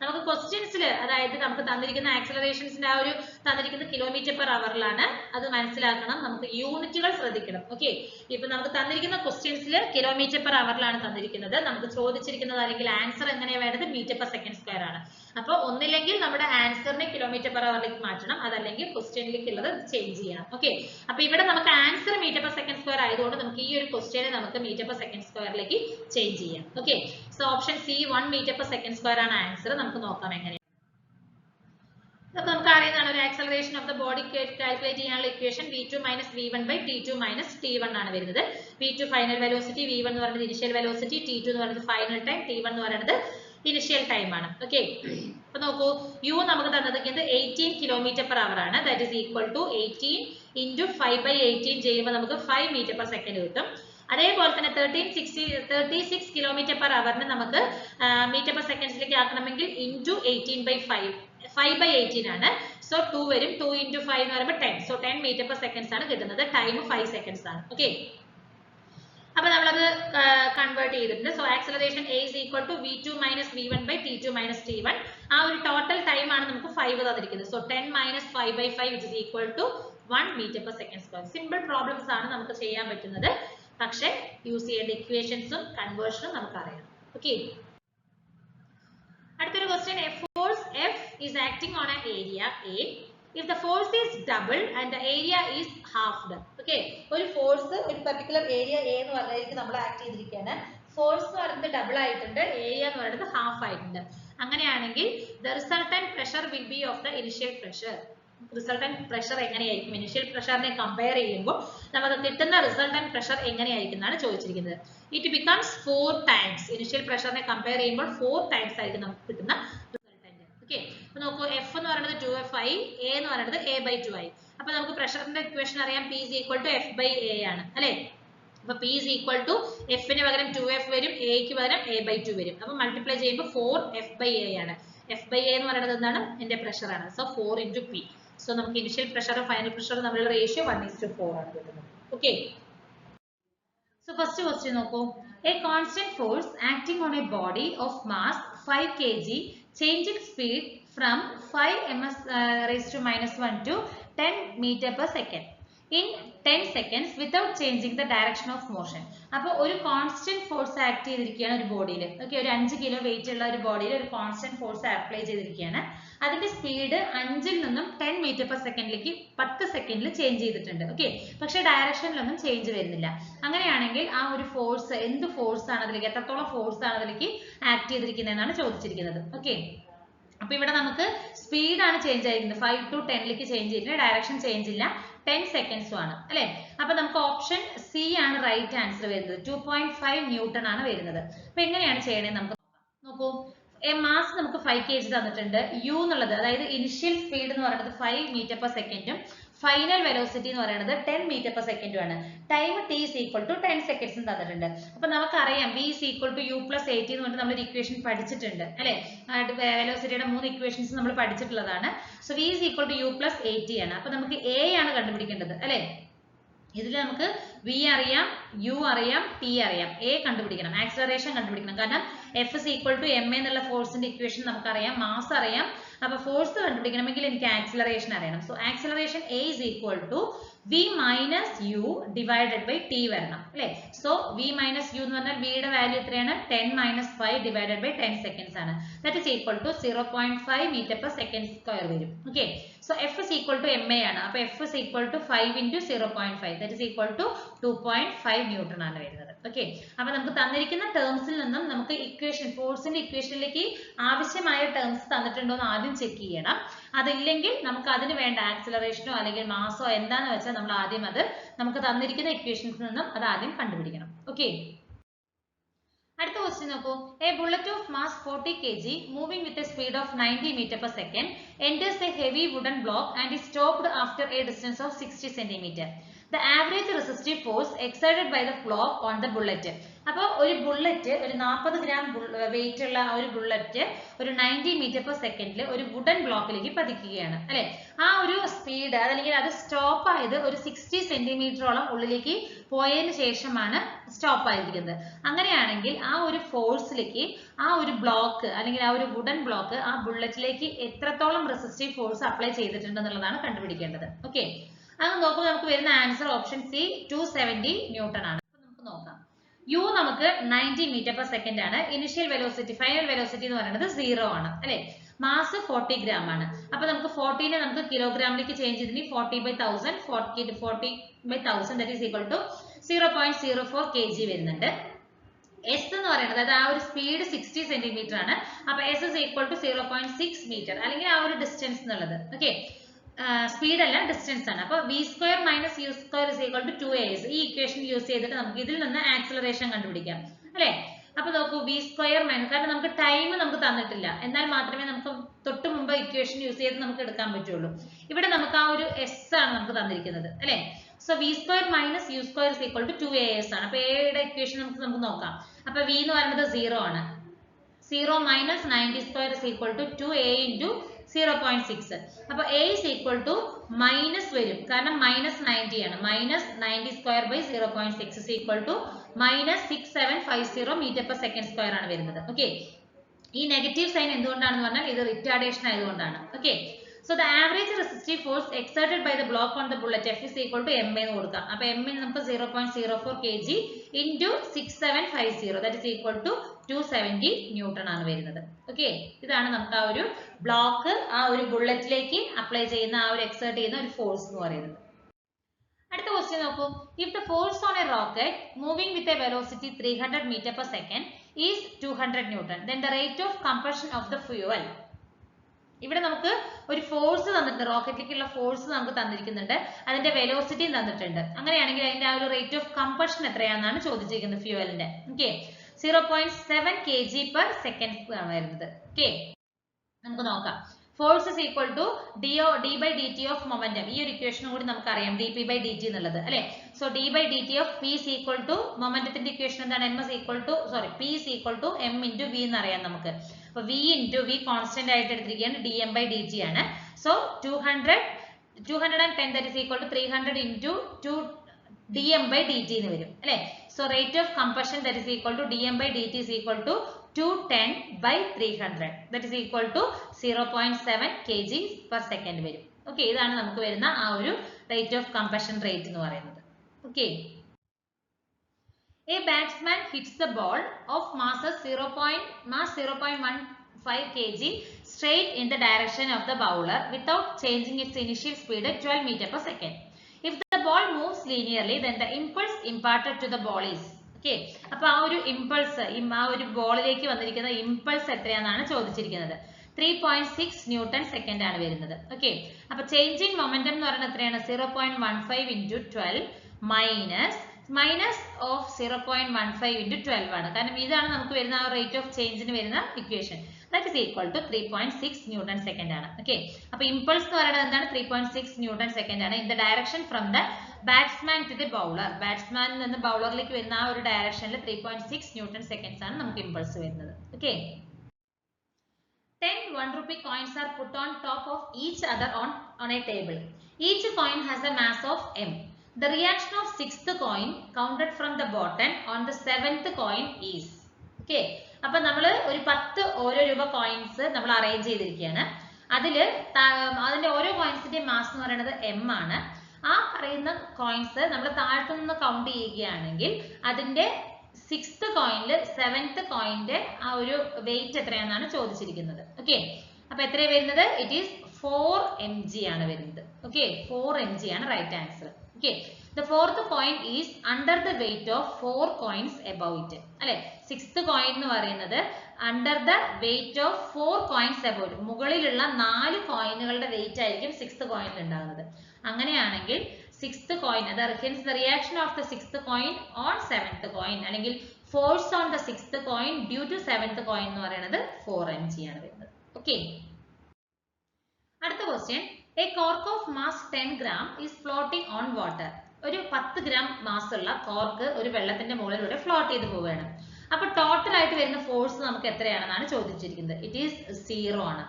നമുക്ക് ക്വസ്റ്റ്യൻസിൽ അതായത് നമുക്ക് തന്നിരിക്കുന്ന ആക്സിലറേഷൻസിന്റെ ആ ഒരു തന്നിരിക്കുന്ന കിലോമീറ്റർ പെർ അവറിലാണ്. അത് മനസ്സിലാക്കണം, നമുക്ക് യൂണിറ്റുകൾ ശ്രദ്ധിക്കണം. ഓക്കെ, ഇപ്പൊ നമുക്ക് തന്നിരിക്കുന്ന ക്വസ്റ്റ്യൻസിൽ കിലോമീറ്റർ പെർ അവറിലാണ് തന്നിരിക്കുന്നത്. നമുക്ക് ചോദിച്ചിരിക്കുന്നത് അല്ലെങ്കിൽ ആൻസർ എങ്ങനെയാണ് വേണ്ടത്? മീറ്റർ പെർ സെക്കൻഡ് സ്ക്വയർ ആണ്. അപ്പോൾ ഒന്നില്ലെങ്കിൽ നമ്മുടെ ആൻസറിനെ കിലോമീറ്റർ പെർ അവറിലേക്ക് മാറ്റണം, അതല്ലെങ്കിൽ ക്വസ്റ്റ്യനിലേക്ക് ഉള്ളത് ചേഞ്ച് ചെയ്യണം. ഓക്കെ, അപ്പൊ ഇവിടെ നമുക്ക് answer metre per second square ആയതുകൊണ്ട് നമുക്ക് ഈ ഒരു ക്വസ്റ്റ്യനെ നമുക്ക് മീറ്റർ പെർ സെക്കൻഡ് സ്ക്വയറിലേക്ക് ചേഞ്ച് ചെയ്യാം. Okay, so option C 1 metre per second square ആണ് ആൻസർ. നമുക്ക് നോക്കാം എങ്ങനെയാണ്. നമുക്ക് അറിയുന്നതാണ് ഒരു acceleration of the body calculate ചെയ്യാനുള്ള equation v2 minus v1 by t2 minus t1 ആണ് വരുന്നത്. v2 ഫൈനൽ വെലോസിറ്റി, v1 എന്ന് പറയുന്നത് ഇനിഷ്യൽ വെലോസിറ്റി, t2 എന്ന് പറയുന്നത് ഫൈനൽ ടൈം, t1 എന്ന് പറയുന്നത് ഇനിഷ്യൽ ടൈം ആണ്. ഓക്കെ, അപ്പൊ നോക്കൂ, u നമുക്ക് തന്നിരിക്കുന്നത് 18 km/h ആണ്. That is equal to 18 into 5/18 ചെയ്യുമ്പോൾ നമുക്ക് 5 m/s കിട്ടും. അതേപോലെ തന്നെ 36 km/h നമുക്ക് മീറ്റർ/സെക്കൻഡ്സിലേക്ക് ആക്കണമെങ്കിൽ ഇൻറ്റു 18/5 5/18 ആണ്. സോ 2 വരും, 2 ഇൻറ്റു 5 എന്ന് പറയുമ്പോൾ 10. സോ 10 m/s ആണ് കിട്ടുന്നത്. ടൈം 5 seconds ആണ്. ഓക്കെ, അപ്പൊ നമ്മളത് കൺവേർട്ട് ചെയ്തിട്ടുണ്ട്. So acceleration a is equal to v2 minus v1 by t2 minus t1. ആ ഒരു ടോട്ടൽ ടൈം ആണ് നമുക്ക് 5 തന്നിരിക്കുന്നത്. So 10 minus 5/5 which is equal to 1 m/s². Simple problems ആണ് നമുക്ക് ചെയ്യാൻ പറ്റുന്നത്. പക്ഷേ യൂസ് ചെയ്യേണ്ട ഇക്വേഷൻസും കൺവേർഷനും നമുക്ക് അറിയാം. ഓക്കെ, അടുത്തൊരു question, a force F is acting on an area A if the force is double and the area is halved. Okay, ഒരു ഫോഴ്സ് ഒരു പർട്ടിക്കുലർ ഏരിയ A എന്ന് പറഞ്ഞാൽ നമ്മൾ ആക്ട് ചെയ്തിരിക്കുകയാണ്. ഫോഴ്സ് എന്ന് പറയുന്നത് ഡബിൾ ആയിട്ടുണ്ട്, ഏരിയ എന്ന് പറയുന്നത് ഹാഫ് ആയിട്ടുണ്ട്. അങ്ങനെയാണെങ്കിൽ the resultant pressure will be of the initial pressure. Resultant pressure എങ്ങനെയായിരിക്കും? ഇനിഷ്യൽ പ്രഷറിനെ കമ്പയർ ചെയ്യുമ്പോൾ നമുക്ക് കിട്ടുന്ന റിസൾട്ടന്റ് പ്രഷർ എങ്ങനെയായിരിക്കും എന്നാണ് ചോദിച്ചിരിക്കുന്നത്. It becomes 4 times. ഇനിഷ്യൽ പ്രഷറിനെ കമ്പയർ ചെയ്യുമ്പോൾ 4 times ആയിരിക്കും നമുക്ക് കിട്ടുന്ന റിസൾട്ടന്റ്. ഓക്കെ, അപ്പൊ നോക്കൂ, എഫ് എന്ന് പറയുന്നത് 2f ആയി, എ എന്ന് പറയുന്നത് a/2 ആയി. അപ്പൊ നമുക്ക് പ്രഷറിന്റെ ഇക്വേഷൻ അറിയാം, p is equal to f/a ആണ് അല്ലെ. അപ്പൊ p is equal to f-ന് പകരം 2f വരും, a-ക്ക് പകരം a/2 വരും. അപ്പൊ മൾട്ടിപ്ലൈ ചെയ്യുമ്പോൾ 4f/a ആണ്. f/a എന്ന് പറയുന്നത് എന്താണ്? എന്റെ പ്രഷർ ആണ്. So 4 into p. സോ നമുക്ക് ഇനിഷ്യൽ പ്രഷറും ഫൈനൽ പ്രഷറും തമ്മിലുള്ള റേഷ്യോ 1:4 ആണ് കിട്ടുന്നത്. ഓക്കെ, സോ ഫസ്റ്റ് ക്വസ്റ്റ്യൻ നോക്കൂ, A constant force acting on A body of mass 5 kg changing speed from 5 ms⁻⁻1 to 10 m/s in 10 seconds without changing the direction of motion. അപ്പോൾ ഒരു constant force act ചെയ്തിരിക്കുകയാണ് ഒരു ബോഡിയിൽ. Okay, ഒരു 5 kilo weight ഉള്ള ഒരു ബോഡിയിൽ ഒരു കോൺസ്റ്റന്റ് ഫോഴ്സ് അപ്ലൈ ചെയ്തിരിക്കുകയാണ്. അതിന്റെ സ്പീഡ് 5-ൽ നിന്നും 10 m/s 10 സെക്കൻഡിൽ ചേഞ്ച് ചെയ്തിട്ടുണ്ട്. ഓക്കെ, പക്ഷെ ഡയറക്ഷനിലൊന്നും ചേഞ്ച് വരുന്നില്ല. അങ്ങനെയാണെങ്കിൽ ആ ഒരു ഫോഴ്സ് എന്ത് ഫോഴ്സ് ആണ് അതിലേക്ക്, എത്രത്തോളം ഫോഴ്സ് ആണ് അതിലേക്ക് ആക്ട് ചെയ്തിരിക്കുന്നതെന്നാണ് ചോദിച്ചിരിക്കുന്നത്. ഓക്കെ, അപ്പൊ ഇവിടെ നമുക്ക് സ്പീഡാണ് ചേഞ്ച് ആയിരിക്കുന്നത്, 5 to 10ലേക്ക് ചേഞ്ച് ചെയ്തിട്ടുണ്ട്, ഡയറക്ഷൻ ചേഞ്ച് ഇല്ല, 10 seconds ആണ് അല്ലെ. അപ്പൊ നമുക്ക് ഓപ്ഷൻ സി ആണ് റൈറ്റ് ആൻസർ വരുന്നത്. 2.5 ന്യൂട്ടൺ ആണ് വരുന്നത്. അപ്പൊ എങ്ങനെയാണ് ചെയ്യണേ നമുക്ക് നോക്കൂ. മാസ് നമുക്ക് 5 kg തന്നിട്ടുണ്ട്. യു എന്നുള്ളത് അതായത് ഇനിഷ്യൽ സ്പീഡ് എന്ന് പറയുന്നത് 5 m/s ഫൈനൽ വെലോസിറ്റി എന്ന് പറയുന്നത് 10 m/s ആണ്. Time t is equal to 10 seconds തന്നിട്ടുണ്ട്. അപ്പൊ നമുക്കറിയാം v is equal to u plus at എന്ന് പറഞ്ഞിട്ട് നമ്മൾ ഒരു ഇക്വേഷൻ പഠിച്ചിട്ടുണ്ട് അല്ലെ. വെലോസിറ്റിയുടെ 3 ഇക്വേഷൻസ് നമ്മൾ പഠിച്ചിട്ടുള്ളതാണ്. So v is equal to u plus at ആണ്. അപ്പൊ നമുക്ക് a ആണ് കണ്ടുപിടിക്കേണ്ടത് അല്ലെ. ഇതിൽ നമുക്ക് v അറിയാം, u അറിയാം, t അറിയാം, a കണ്ടുപിടിക്കണം, ആക്സലറേഷൻ കണ്ടുപിടിക്കണം. കാരണം F is equal to ma എന്നുള്ള ഫോഴ്സിന്റെ ഇക്വേഷൻ നമുക്കറിയാം, മാസ് അറിയാം. അപ്പൊ ഫോഴ്സ് കണ്ടുപിടിക്കണമെങ്കിൽ എനിക്ക് ആക്സലറേഷൻ അറിയണം. So acceleration a is equal to v minus u divided by t വരണം അല്ലെ. സോ v minus u എന്ന് പറഞ്ഞാൽ v യുടെ വാല്യൂ എത്രയാണ്? 10 minus 5 divided by 10 seconds ആണ്. That is equal to 0.5 m/s² വരും. Okay, so F is equal to ma ആണ്. അപ്പൊ F is equal to 5 into 0.5 that is equal to 2.5 newton ആണ് വരുന്നത്. ഓക്കെ, അപ്പൊ നമുക്ക് തന്നിരിക്കുന്ന ടേംസിൽ നിന്നും നമുക്ക് ഇക്വേഷൻ ഫോഴ്സിന്റെ ഇക്വേഷനിലേക്ക് ആവശ്യമായ ടേംസ് തന്നിട്ടുണ്ടോ എന്ന് ആദ്യം ചെക്ക് ചെയ്യണം. അതില്ലെങ്കിൽ നമുക്ക് അതിന് വേണ്ട ആക്സലറേഷനോ അല്ലെങ്കിൽ മാസോ എന്താന്ന് വെച്ചാൽ നമ്മൾ ആദ്യം അത് നമുക്ക് തന്നിരിക്കുന്ന ഇക്വേഷൻസിൽ നിന്നും അത് ആദ്യം കണ്ടുപിടിക്കണം. ഓക്കെ, അടുത്ത ക്വസ്റ്റ്യൻ നോക്കൂ. A bullet of mass 40 kg moving with A speed of 90 m/s enters a heavy wooden block and is stopped after a distance of 60 cm. The average resistive force exerted by the block on the bullet. അപ്പോൾ ഒരു bullet, ഒരു 40 gram wait ഉള്ള ഒരു bullet ഒരു 90 m/s ഒരു wooden ബ്ലോക്കിലേക്ക് പതിക്കുകയാണ് അല്ലെ. ആ ഒരു സ്പീഡ് അല്ലെങ്കിൽ അത് സ്റ്റോപ്പ് ആയത് ഒരു 60 സെന്റിമീറ്ററോളം ഉള്ളിലേക്ക് പോയതിന് ശേഷമാണ് സ്റ്റോപ്പ് ആയിരിക്കുന്നത്. അങ്ങനെയാണെങ്കിൽ ആ ഒരു ഫോഴ്സിലേക്ക് ആ ഒരു ബ്ലോക്ക് അല്ലെങ്കിൽ ആ ഒരു വുഡൻ ബ്ലോക്ക് ആ ബുള്ളറ്റിലേക്ക് എത്രത്തോളം റെസിസ്റ്റീവ് ഫോഴ്സ് അപ്ലൈ ചെയ്തിട്ടുണ്ട് എന്നുള്ളതാണ് കണ്ടുപിടിക്കേണ്ടത്. ഓക്കെ, അത് നോക്കുമ്പോൾ നമുക്ക് വരുന്ന ആൻസർ ഓപ്ഷൻ സി 270 ന്യൂട്ടൺ ആണ്. നമുക്ക് നോക്കാം. യു നമുക്ക് 90 m/s ആണ്. ഇനിഷ്യൽ വെലോസിറ്റി ഫൈനൽ വെലോസിറ്റി എന്ന് പറയുന്നത് 0 ആണ് അല്ലെ. മാസ് 40 gram ആണ്. അപ്പൊ നമുക്ക് 40നെ നമുക്ക് കിലോഗ്രാമിലേക്ക് ചേഞ്ച് ചെയ്തിട്ട് 40/1000 40/1000 that is equal to 0.04 kg വരുന്നുണ്ട്. S എന്ന് പറയുന്നത് അതായത് ആ ഒരു സ്പീഡ് 60 സെന്റിമീറ്റർ ആണ്. അപ്പൊ S is equal to 0.6 metre അല്ലെങ്കിൽ ആ ഒരു ഡിസ്റ്റൻസ് എന്നുള്ളത്. ഓക്കെ, സ്പീഡ് അല്ല ഡിസ്റ്റൻസ് ആണ്. അപ്പൊ v square minus U square is equal to 2as. ഈ ഇക്വേഷൻ യൂസ് ചെയ്തിട്ട് നമുക്ക് ഇതിൽ നിന്ന് ആക്സിലറേഷൻ കണ്ടുപിടിക്കാം അല്ലെ. അപ്പൊ നോക്കൂ, v സ്ക്വയർ മൈനസ്, കാരണം നമുക്ക് ടൈം നമുക്ക് തന്നിട്ടില്ല, എന്നാൽ മാത്രമേ നമുക്ക് തൊട്ട് മുമ്പ് ഇക്വേഷൻ യൂസ് ചെയ്ത് നമുക്ക് എടുക്കാൻ പറ്റുള്ളൂ. ഇവിടെ നമുക്ക് ആ ഒരു s ആണ് നമുക്ക് തന്നിരിക്കുന്നത് അല്ലെ. So v square minus U square is equal to 2as ആണ്. അപ്പൊ a യുടെ ഇക്വേഷൻ നമുക്ക് നോക്കാം. അപ്പൊ v എന്ന് പറയുന്നത് 0 ആണ്. 0 minus 90 square is equal to 2a into 0.6. അപ്പൊ a is equal to minus വരും, കാരണം മൈനസ് 90 ആണ്. Minus 90 square by 0.6 is equal to minus 6750 metre per second square ആണ് വരുന്നത്. ഓക്കെ, ഈ നെഗറ്റീവ് സൈൻ എന്തുകൊണ്ടാണെന്ന് പറഞ്ഞാൽ ഇത് റിട്ടാർഡേഷൻ ആയതുകൊണ്ടാണ്. Okay, so the average resistive force exerted by the block on the bullet F is equal to m എന്ന് കൊടുക്കാം. അപ്പൊ m ന് നമുക്ക് 0.04 kg into 6750, that is equal to 270 newton ആണ് വരുന്നത്. ഓക്കെ, ഇതാണ് നമുക്ക് ആ ഒരു ബ്ലോക്ക് ആ ഒരു ബുള്ളറ്റിലേക്ക് അപ്ലൈ ചെയ്യുന്ന ആ ഒരു എക്സേർട്ട് ചെയ്യുന്ന ഒരു ഫോഴ്സ് എന്ന് പറയുന്നത്. അടുത്ത ക്വസ്റ്റ്യൻ നോക്കൂ. If the force on a rocket moving with a velocity 300 meter per second is 200 newton, then the rate of compression of the fuel. ഇവിടെ നമുക്ക് ഒരു ഫോഴ്സ് തന്നിട്ടുണ്ട്, റോക്കറ്റിലേക്കുള്ള ഫോഴ്സ് നമുക്ക് തന്നിരിക്കുന്നുണ്ട്, അതിന്റെ വെലോസിറ്റി തന്നിട്ടുണ്ട്. അങ്ങനെയാണെങ്കിൽ അതിന്റെ ആ ഒരു റേറ്റ് ഓഫ് കമ്പഷൻ എത്രയാണെന്നാണ് ചോദിച്ചിരിക്കുന്നത് ഫ്യൂവലിന്റെ. ഓക്കെ, 0.7 kg per second ആണ് വരുന്നത്. ഓക്കെ, നമുക്ക് നോക്കാം. Force is equal to d by dt of momentum. ഈ ഒരു ഇക്വേഷൻ കൂടി നമുക്ക് അറിയാം, dp by dt എന്നുള്ളത് അല്ലെ. So d by dt of p is equal to മൊമെന്റത്തിന്റെ ഇക്വേഷൻ എന്താണ്, m is equal to p is equal to m into v എന്ന് അറിയാം നമുക്ക്. അപ്പൊ v into v കോൺസ്റ്റന്റ് ആയിട്ട് എടുത്തിരിക്കുകയാണ്, dm by dt ആണ്. So 210 that is equal to 300 into 2 dm by dt എന്ന് വരും അല്ലെ. So rate of combustion that is equal to dm by dt is equal to 210 by 300, that is equal to 0.7 kg per second വരും. Okay, ഇതാണ് നമുക്ക് വരുന്ന ആ ഒരു rate of combustion rate എന്ന് പറയുന്നത്. Okay, a batsman hits the ball of mass 0.15 kg straight in the direction of the bowler without changing its initial speed at 12 meter per second. If the ball moves linearly, then the impulse imparted to the ball is. Okay, അപ്പൊ ആ ഒരു impulse, ആ ഒരു ബോളിലേക്ക് വന്നിരിക്കുന്ന impulse എത്രയാണെന്നാണ് ചോദിച്ചിരിക്കുന്നത്. 3.6 newton second ആണ് വരുന്നത്. Okay, അപ്പൊ ചേഞ്ച് ഇൻ മൊമെന്റം എന്ന് പറയുന്നത് എത്രയാണ്, 0.15 into 12 മൈനസ് ഓഫ് 0.15 into 12 ആണ്. കാരണം ഇതാണ് നമുക്ക് വരുന്ന ആ റേറ്റ് ഓഫ് ചേഞ്ചിന് വരുന്ന equation. That is equal to 3.6 newton second ആണ്. ഓക്കെ, അപ്പൊ ഇമ്പൾസ് എന്ന് പറയുന്നത് എന്താണ്, 3.6 ന്യൂട്ടൺ സെക്കൻഡ് ആണ്. In the direction from the batsman to the bowler, ബാറ്റ്സ്മാനിൽ നിന്ന് ബൗളറിലേക്ക് വരുന്ന ആ ഒരു ഡയറക്ഷനിൽ 3.6 ന്യൂട്ടൺ സെക്കൻഡ്സ് ആണ് നമുക്ക് ഇമ്പൾസ് വരുന്നത്. Okay, 10 1 rupee coins are put on top of each other on a table. Each coin has a mass of m. The reaction of 6th coin counted from the bottom on the 7th coin is. Okay, അപ്പൊ നമ്മൾ ഒരു 10 ഓരോ രൂപ coins നമ്മൾ arrange ചെയ്തിരിക്കുകയാണ്. അതിന്റെ ഓരോ കോയിൻസിന്റെ mass എന്ന് പറയുന്നത് m ആണ്. ആ പറയുന്ന കോയിൻസ് നമ്മൾ താഴത്തു നിന്ന് കൗണ്ട് ചെയ്യുകയാണെങ്കിൽ അതിന്റെ 6th കോയിനിൽ 7th കോയിന്റെ ആ ഒരു വെയിറ്റ് എത്രയാണെന്നാണ് ചോദിച്ചിരിക്കുന്നത്. ഓക്കെ, അപ്പൊ എത്രയാണ് വരുന്നത്, ഇറ്റ് ഈസ് 4 mg ആണ് വരുന്നത്. ഓക്കെ, 4 mg ആണ് right answer. Okay, the 4th coin is under the weight of 4 coins above it അല്ലെ. 6th coin എന്ന് പറയുന്നത് under the weight of 4 coins above it, മുകളിലുള്ള 4 കോയിനുകളുടെ വെയിറ്റ് ആയിരിക്കും 6th കോയിനിൽ ഉണ്ടാകുന്നത്. അങ്ങനെയാണെങ്കിൽ 6th coin, hence the reaction of the 6th coin on 7th coin അല്ലെങ്കിൽ force on the 6th coin due to 7th coin എന്ന് പറയുന്നത് 4 mg ആണ് വരുന്നത്. Okay, അടുത്ത question. A cork of mass 10 gram is floating on water. ഒരു 10 gram mass ഉള്ള cork ഒരു വെള്ളത്തിന്റെ മുകളിലൂടെ ഫ്ലോട്ട് ചെയ്ത് പോവുകയാണ്. അപ്പൊ ടോട്ടൽ ആയിട്ട് വരുന്ന ഫോഴ്സ് നമുക്ക് എത്രയാണെന്നാണ് ചോദിച്ചിരിക്കുന്നത്. ഇറ്റ് ഈസ് 0 ആണ്.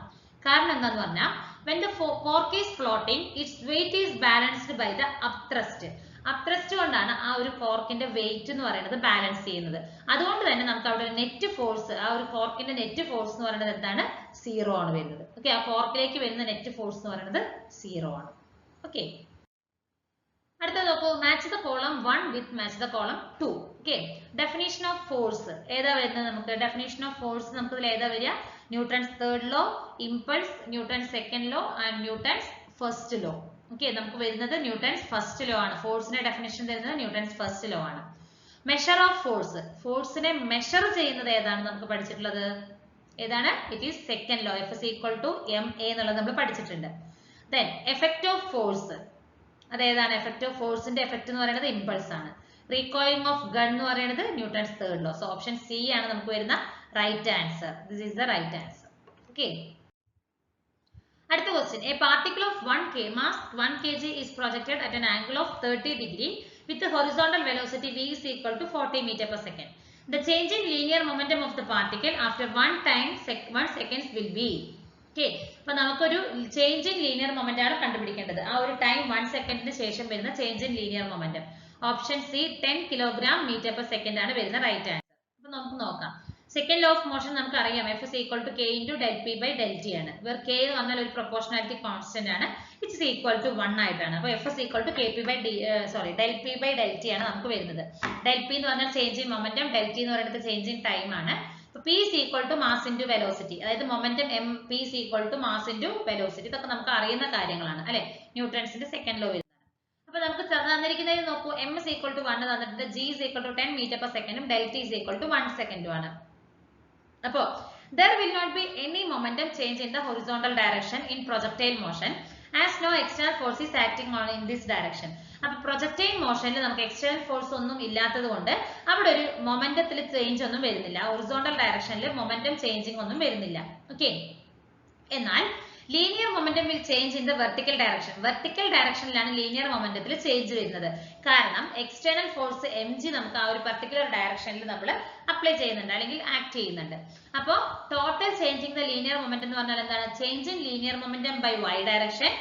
കാരണം എന്താന്ന് പറഞ്ഞാൽ when the cork is floating, its weight is balanced by the upthrust. അപ്ത്രസ്റ്റ് കൊണ്ടാണ് ആ ഒരു കോർക്കിന്റെ വെയിറ്റ് എന്ന് പറയുന്നത് ബാലൻസ് ചെയ്യുന്നത്. അതുകൊണ്ട് തന്നെ നമുക്ക് അവിടെ നെറ്റ് ഫോഴ്സ്, ആ ഒരു കോർക്കിന്റെ നെറ്റ് ഫോഴ്സ് എന്ന് പറയുന്നത് എന്താണ്, 0 ആണ് വരുന്നത്. ഓക്കെ, ആ കോർക്കിലേക്ക് വരുന്ന നെറ്റ് ഫോഴ്സ് എന്ന് പറയുന്നത് 0 ആണ്. ഓക്കെ, അടുത്ത നോക്കൂ. Match the column 1 with match the column 2. Okay, definition of force ഏതാ വരുന്നത്, നമുക്ക് ഡെഫിനിഷൻ ഓഫ് ഫോഴ്സ് നമുക്ക് ഇതിൽ ഏതാ വരിക, Newton's third law, impulse, Newton's second law and Newton's first law. Okay, നമുക്ക് വരുന്നത് ന്യൂട്ടൺസ് ഫസ്റ്റ് ലോ ആണ്. ഫോഴ്സിന്റെ ഡെഫിനിഷൻ തരുന്നത് ന്യൂട്ടൺസ് ഫസ്റ്റ് ലോ ആണ്. മെഷർ ഓഫ് ഫോഴ്സ്, ഫോഴ്സിനെ മെഷർ ചെയ്യുന്നത് ഏതാണ് നമുക്ക് പഠിച്ചിട്ടുള്ളത്? ഏതാണ്? It is second law, F is equal to ma എന്നുള്ളത് നമ്മൾ പഠിച്ചിട്ടുണ്ട്. ദെൻ എഫക്റ്റ് ഓഫ് ഫോഴ്സ്, അതേതാണ്? എഫക്റ്റ് ഓഫ് ഫോഴ്സിന്റെ എഫക്റ്റ് എന്ന് പറയുന്നത് ഇമ്പൾസ് ആണ്. റീകോയിലിംഗ് ഓഫ് ഗൺ എന്ന് പറയുന്നത് Newton's third law. So option C ആണ് നമുക്ക് വരുന്ന right answer. This is the right answer. Okay, അടുത്ത question. A particle of 1 mass 1 kg is projected at an angle of 30 degree with the horizontal velocity v is equal to 40 meter per second. The change in linear momentum of the particle after 1 seconds will be. Okay, അപ്പോൾ നമുക്കൊരു change in linear moment ആണ് കണ്ടുപിടിക്കേണ്ടത്. ആ ഒരു time 1 സെക്കൻഡിന് ശേഷം വരുന്ന change in linear momentum. Option C 10 kilogram metre per second ആണ് വരുന്ന റൈറ്റ് ആൻസർ. അപ്പോൾ നമുക്ക് നോക്കാം. സെക്കൻഡ് ലോ ഓഫ് മോഷൻ നമുക്ക് അറിയാം, F is equal to k into del p by del t ആണ്. വേർ k എന്ന് പറഞ്ഞാൽ ഒരു പ്രൊപ്പോർഷണാലിറ്റി കോൺസ്റ്റന്റ് ആണ്, which is equal to 1 ആയിട്ടാണ്. അപ്പോൾ F is equal to del p by del t ആണ് നമുക്ക് വരുന്നത്. del p എന്ന് പറഞ്ഞാൽ change in momentum, del t എന്ന് പറയുന്നത് ചേഞ്ച് ഇൻ ടൈം ആണ്. അപ്പോൾ p is equal to mass into velocity, അതായത് momentum m, p is equal to mass into velocity. ഇതൊക്കെ നമുക്ക് അറിയുന്ന കാര്യങ്ങളാണ് അല്ലെ, ന്യൂട്ടൺസിന്റെ സെക്കൻഡ് ലോ വരുന്നത്. അപ്പോൾ നമുക്ക് തന്നിരിക്കുന്നതിൽ നോക്കൂ, m is equal to 1 തന്നിട്ടുണ്ട്, g is equal to 10 meter per second, del t is equal to 1 second ആണ്. അപ്പോൾ there will not be any momentum change in the horizontal direction in projectile motion as no external force is acting on in this direction. അപ്പോൾ projectile മോഷനിൽ നമുക്ക് external force ഒന്നും ഇല്ലാത്തത് കൊണ്ട് അവിടെ ഒരു മൊമെന്റത്തിൽ change ഒന്നും വരുന്നില്ല. ഹൊറിസോണ്ടൽ ഡയറക്ഷനിൽ മൊമെന്റം ചേഞ്ചിങ് ഒന്നും വരുന്നില്ല. ഓക്കെ, എന്നാൽ linear momentum will change in the vertical direction. Vertical ഡയറക്ഷനിലാണ് ലീനിയർ മൊമെന്റത്തിൽ ചേഞ്ച് വരുന്നത്. കാരണം എക്സ്റ്റേണൽ ഫോഴ്സ് mg നമുക്ക് ആ ഒരു പർട്ടിക്കുലർ ഡയറക്ഷനിൽ നമ്മൾ അപ്ലൈ ചെയ്യുന്നുണ്ട് അല്ലെങ്കിൽ ആക്ട് ചെയ്യുന്നുണ്ട്. അപ്പോൾ total changing the linear momentum എന്ന് പറഞ്ഞാൽ എന്താണ്? Change in linear momentum by y direction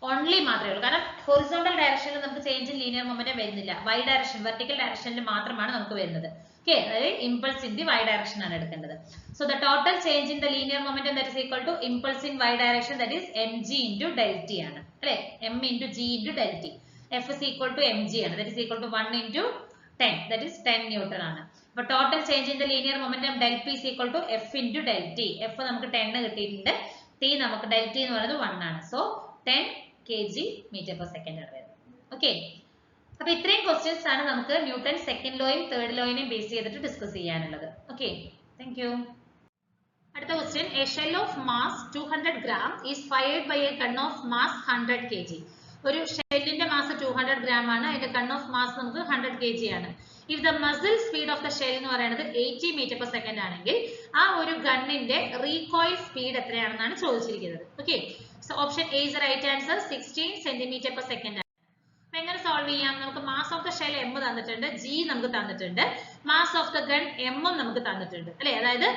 only മാത്രമേ ഉള്ളൂ. കാരണം ഹൊറിസോണ്ടൽ ഡയറക്ഷനിൽ നമുക്ക് ചേഞ്ച് ഇൻ ലീനിയർ മൊമെന്റം വരുന്നില്ല, y ഡയറക്ഷൻ വെർട്ടിക്കൽ ഡയറക്ഷനിൽ മാത്രമാണ് നമുക്ക് വരുന്നത്. ഓക്കെ, അതായത് impulse in the y direction ആണ് എടുക്കേണ്ടത്. So the total change in the linear momentum that is equal to impulse in y direction, that is mg into del t ആണ് അല്ലേ, m into g into del t. F is equal to mg ആണ്, that is equal to 1 into 10, that is 10 newton ആണ്. അപ്പോൾ total change in the linear momentum del p is equal to f into del t. f നമുക്ക് 10 കിട്ടിയിട്ടുണ്ട്, t നമുക്ക് del t എന്ന് പറയുന്നത് 1 ആണ്. So 10 kg meter per second ആണ് വരുന്നത്. ഓക്കെ, അപ്പോൾ ഇത്രയും ക്വസ്റ്റ്യൻസ് ആണ് നമുക്ക് ന്യൂട്ടൺ സെക്കൻഡ് ലോയും തേർഡ് ലോയിനെയും ബേസ് ചെയ്തിട്ട് ഡിസ്കസ് ചെയ്യാനുള്ളത്. Okay, thank you. അടുത്ത question. A shell of mass 200 gram is fired by a gun of mass 100 kg. ഒരു ഷെല്ലിന്റെ മാസ് 200 gram ആണ്, അതിന്റെ ഗൺ ഓഫ് മാസ് നമുക്ക് 100 kg ആണ്. If the muscle speed of the shell എന്ന് പറയുന്നത് 80 മീറ്റർ പെർ സെക്കൻഡ് ആണെങ്കിൽ ആ ഒരു ഗണ്ണിന്റെ റീകോയിൽ സ്പീഡ് എത്രയാണെന്നാണ് ചോദിച്ചിരിക്കുന്നത്. Okay, so option A is the right answer, 16 centimetre per second. അപ്പോൾ എങ്ങനെ സോൾവ് ചെയ്യാം? നമുക്ക് mass of the shell m തന്നിട്ടുണ്ട്, g നമുക്ക് തന്നിട്ടുണ്ട്, mass of the gun m നമുക്ക് തന്നിട്ടുണ്ട് അല്ലേ. അതായത്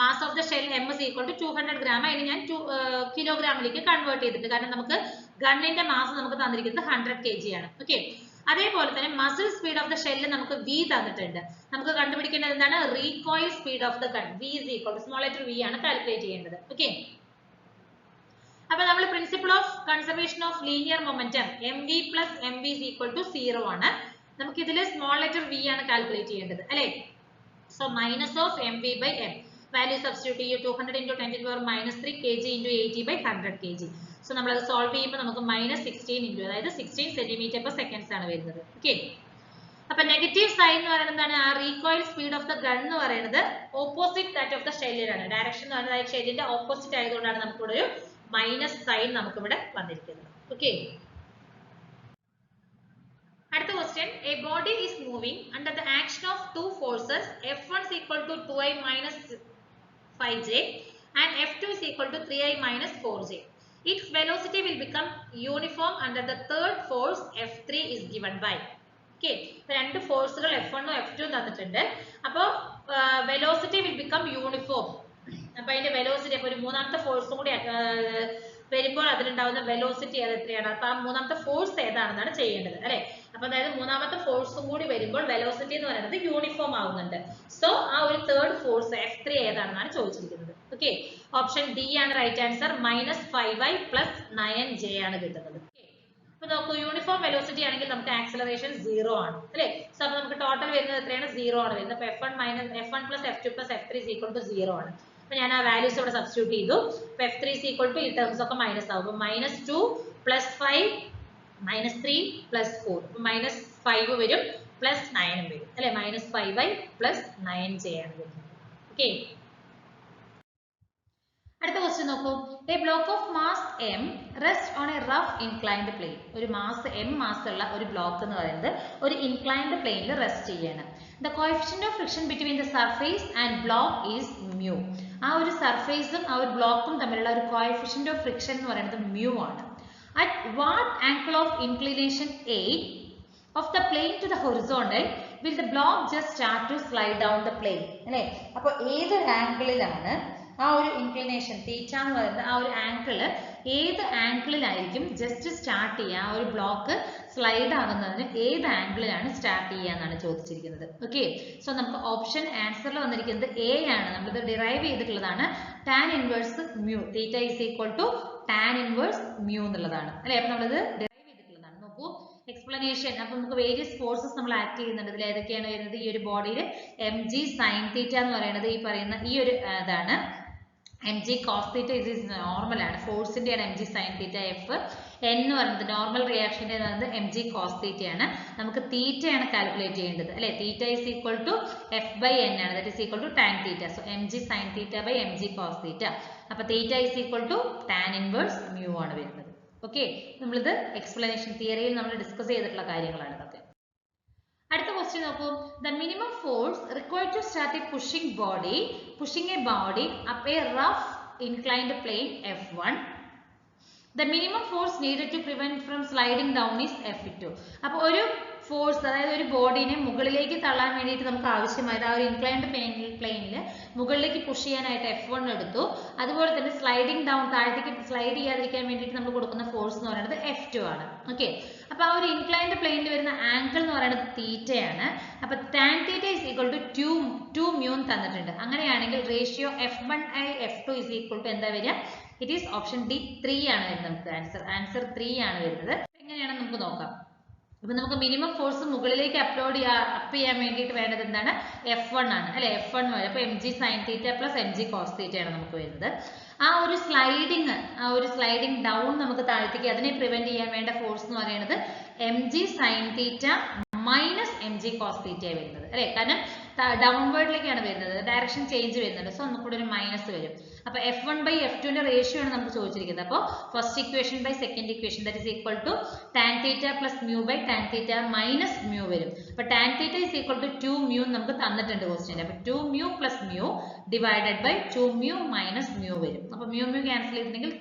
mass of the shell m is equal to 200 gram, അതിന് ഞാൻ കിലോഗ്രാമിലേക്ക് കൺവേർട്ട് ചെയ്തിട്ട്, കാരണം നമുക്ക് ഗണ്ണിന്റെ മാസ് നമുക്ക് തന്നിരിക്കുന്നത് 100 kg ആണ്. ഓക്കെ, അതേപോലെ തന്നെ muscle speed of the shell നമുക്ക് v തന്നിട്ടുണ്ട്. നമുക്ക് കണ്ടുപിടിക്കേണ്ടത് എന്താണ്? Recoil speed of the gun, v is equal to small letter v ആണ് കാൽക്കുലേറ്റ് ചെയ്യേണ്ടത്. ഓക്കെ, അപ്പോൾ നമ്മൾ principle of conservation of linear momentum mv plus mv is equal to 0 ആണ്. നമുക്ക് ഇതിൽ സ്മോൾ ലെറ്റർ v ആണ് കാൽക്കുലേറ്റ് ചെയ്യേണ്ടത് അല്ലേ. So minus of mv by m, value substitute ചെയ്യും, 200 into 10 to the power -3 kg into 80 by 100 kg. So നമ്മൾ അത് solve ചെയ്യുമ്പോൾ നമുക്ക് -16 into, അതായത് 16 സെന്റിമീറ്റർ പെർ സെക്കൻഡ്സ് ആണ് വരുന്നത്. ഓക്കെ, അപ്പൊ നെഗറ്റീവ് സൈൻ എന്ന് പറയുന്നത് എന്താണ്? ആ recoil speed of the gun എന്ന് പറയുന്നത് ഓപ്പോസിറ്റ് ദാറ്റ് ഓഫ് ദ ഷെല്ലിലാണ്. ഡയറക്ഷൻ എന്ന് പറയുന്നത് ഷെല്ലിന്റെ ഓപ്പോസിറ്റ് ആയതുകൊണ്ടാണ് നമുക്കിവിടെ ഒരു മൈനസ് സൈൻ നമുക്കിവിടെ വന്നിരിക്കുന്നത്. ഓക്കെ, അടുത്ത question. A body is moving under the action of two forces, F1 is equal to 2i minus 5j and F2 is equal to 3i minus 4j. Its velocity will become uniform under the third force F3 is given by. Okay, രണ്ട് ഫോഴ്സുകൾ F1 ഉം F2 ഉം തന്നിട്ടുണ്ട്. അപ്പോൾ velocity will become uniform. അപ്പോൾ അതിന്റെ velocity, അപ്പോൾ ഒരു മൂന്നാമത്തെ ഫോഴ്സും കൂടി വരുമ്പോൾ അതിലുണ്ടാവുന്ന വെലോസിറ്റി അത് എത്രയാണ്? അപ്പോൾ ആ മൂന്നാമത്തെ ഫോഴ്സ് ഏതാണെന്നാണ് ചെയ്യേണ്ടത് അല്ലെ. അപ്പൊ അതായത് മൂന്നാമത്തെ ഫോഴ്സും കൂടി വരുമ്പോൾ വെലോസിറ്റി എന്ന് പറയുന്നത് യൂണിഫോം ആവുന്നുണ്ട്. സോ ആ ഒരു തേർഡ് ഫോഴ്സ് F3 ഏതാണെന്നാണ് ചോദിച്ചിരിക്കുന്നത്. ഓക്കെ, ഓപ്ഷൻ ഡി ആണ് right answer, -5i plus 9j ആണ് കിട്ടുന്നത്. അപ്പൊ നോക്കൂ, യൂണിഫോം വെലോസിറ്റി ആണെങ്കിൽ നമുക്ക് ആക്സലറേഷൻ 0 ആണ് അല്ലെ. സോ അപ്പൊ നമുക്ക് ടോട്ടൽ വരുന്നത് എത്രയാണ്? 0 ആണ് വരുന്നത്. അപ്പൊ F1 plus F2 plus F3 is equal to 0 ആണ്. അപ്പൊ ഞാൻ ആ വാല്യൂസ് ഇവിടെ സബ്സ്റ്റിറ്റ്യൂട്ട് ചെയ്തു. F3 is equal to ഈ ടേംസ് ഒക്കെ മൈനസ് ആവും. -2 plus 5 -3 plus 4, -5 വരും, പ്ലസ് 9 വരും അല്ലെ, -5i പ്ലസ് 9j ആണ് വരുന്നത്. ഓക്കെ, അടുത്ത ക്വസ്റ്റ്യൻ നോക്കൂ. A block of mass m rest on A rough inclined plain. ഒരു മാസ് m മാസ് ഉള്ള ഒരു ബ്ലോക്ക് എന്ന് പറയുന്നത് ഒരു ഇൻക്ലൈൻഡ് പ്ലെയിനിൽ റെസ്റ്റ് ചെയ്യാണ്. The coefficient of friction between the surface and block is mu. ആ ഒരു സർഫേസും ആ ഒരു ബ്ലോക്കും തമ്മിലുള്ള ഒരു കോഎഫിഷ്യന്റ് ഓഫ് ഫ്രിക്ഷൻ എന്ന് പറയുന്നത് mu ആണ്. At what angle of inclination a of the plane to the horizontal will the block just start to slide down the plane? അല്ലേ, അപ്പോൾ ഏതൊരു ആംഗിളിലാണ് ആ ഒരു ഇൻക്ലിനേഷൻ തീറ്റ എന്ന് പറയുന്നത്, ആ ഒരു ആംഗിൾ ഏത് ആംഗിളിലായിരിക്കും ജസ്റ്റ് സ്റ്റാർട്ട് ചെയ്യുക, ആ ഒരു ബ്ലോക്ക് സ്ലൈഡ് ആകുന്നതിന് ഏത് ആംഗിളിലാണ് സ്റ്റാർട്ട് ചെയ്യുക എന്നാണ് ചോദിച്ചിരിക്കുന്നത്. ഓക്കെ, സോ നമുക്ക് ഓപ്ഷൻ ആൻസറിൽ വന്നിരിക്കുന്നത് എ ആണ്. നമ്മളിത് ഡിറൈവ് ചെയ്തിട്ടുള്ളതാണ് tan inverse mu. Theta is equal to tan inverse mu എന്നുള്ളതാണ് അല്ലെ. അപ്പൊ നമ്മളിത് ഡിറൈവ് ചെയ്തിട്ടുള്ളതാണ്. നോക്കൂ എക്സ്പ്ലനേഷൻ. അപ്പൊ നമുക്ക് വേരിയസ് ഫോഴ്സസ് നമ്മൾ ആക്ട് ചെയ്യുന്നുണ്ട്. ഇതിൽ ഏതൊക്കെയാണ് വരുന്നത്? ഈ ഒരു ബോഡിയിൽ mg sin തീറ്റ എന്ന് പറയുന്നത് ഈ പറയുന്ന ഈ ഒരു ഇതാണ്. mg cos theta is normal ആണ്, ഫോഴ്സിന്റെ ആണ് mg sin theta. f n എന്ന് പറയുന്നത് നോർമൽ റിയാക്ഷന്റെ mg cos theta ആണ്. നമുക്ക് തീറ്റ ആണ് കാൽക്കുലേറ്റ് ചെയ്യേണ്ടത് അല്ലെ. തീറ്റ is equal to f by n ആണ്, that is equal to tan theta. so mg sin theta by mg cos theta. അപ്പൊ തീറ്റ is equal to tan inverse mu ആണ് വരുന്നത്. Okay, നമ്മളിത് എക്സ്പ്ലനേഷൻ തിയറിയിൽ നമ്മൾ ഡിസ്കസ് ചെയ്തിട്ടുള്ള കാര്യങ്ങളാണ് ഇതൊക്കെ. അടുത്ത ക്വസ്റ്റ്യൻ നോക്കൂ. The minimum force required to start a pushing a body up a rough inclined plane f1. The minimum force needed to prevent from sliding down is f2. അപ്പോൾ ഒരു ഫോഴ്സ്, അതായത് ഒരു ബോഡീനെ മുകളിലേക്ക് തള്ളാൻ വേണ്ടിയിട്ട് നമുക്ക് ആവശ്യമായത് ആ ഒരു ഇൻക്ലൈൻഡ് പ്ലെയിനിൽ മുകളിലേക്ക് പുഷ് ചെയ്യാനായിട്ട് f1 എടുത്തു. അതുപോലെ തന്നെ സ്ലൈഡിംഗ് ഡൗൺ, താഴത്തേക്ക് സ്ലൈഡ് ചെയ്യാതിരിക്കാൻ വേണ്ടിയിട്ട് നമ്മൾ കൊടുക്കുന്ന ഫോഴ്സ് എന്ന് പറയുന്നത് f2 ആണ്. ഓക്കെ, അപ്പൊ ആ ഒരു ഇൻക്ലൈൻഡ് പ്ലെയിനിൽ വരുന്ന ആംഗിൾ എന്ന് പറയുന്നത് തീറ്റയാണ്. അപ്പൊ tan theta is equal to 2 mu തന്നിട്ടുണ്ട്. അങ്ങനെയാണെങ്കിൽ ratio f1i f2 is equal to എന്താ വരിക? ഇറ്റ് ഈസ് ഓപ്ഷൻ ഡി 3 ആണ് വരുന്നത്. നമുക്ക് ആൻസർ 3 ആണ് വരുന്നത്. എങ്ങനെയാണെന്ന് നമുക്ക് നോക്കാം. അപ്പൊ നമുക്ക് മിനിമം ഫോഴ്സ് മുകളിലേക്ക് അപ്പ് ചെയ്യാൻ വേണ്ടിയിട്ട് വേണ്ടത് എന്താണ്? f1 ആണ് അല്ലെ. f1 വരും. അപ്പൊ mg sin theta plus mg cos theta ആണ് നമുക്ക് വരുന്നത്. ആ ഒരു സ്ലൈഡിങ് ഡൗൺ നമുക്ക് താഴത്തേക്ക് അതിനെ പ്രിവെന്റ് ചെയ്യാൻ വേണ്ട ഫോഴ്സ് എന്ന് പറയുന്നത് mg sin theta minus mg cos theta വരുന്നത് അല്ലെ. കാരണം ഡൗൺവേർഡിലേക്കാണ് വരുന്നത്, ഡയറക്ഷൻ ചേഞ്ച് വരുന്നുണ്ട്. സോ നമുക്കിവിടെ ഒരു മൈനസ് വരും. അപ്പൊ f1 by f2 ന്റെ റേഷ്യോ ആണ് നമുക്ക് ചോദിച്ചിരിക്കുന്നത്. അപ്പോൾ first equation by second equation, that is equal to tan theta plus mu by tan theta minus mu വരും. അപ്പൊ tan theta is equal to 2 mu നമുക്ക് തന്നിട്ടുണ്ട് ക്വസ്റ്റ്യൻ. അപ്പൊ 2 mu plus mu divided by 2 mu minus mu വരും. അപ്പൊ mu cancel ചെയ്തിട്ടുണ്ടെങ്കിൽ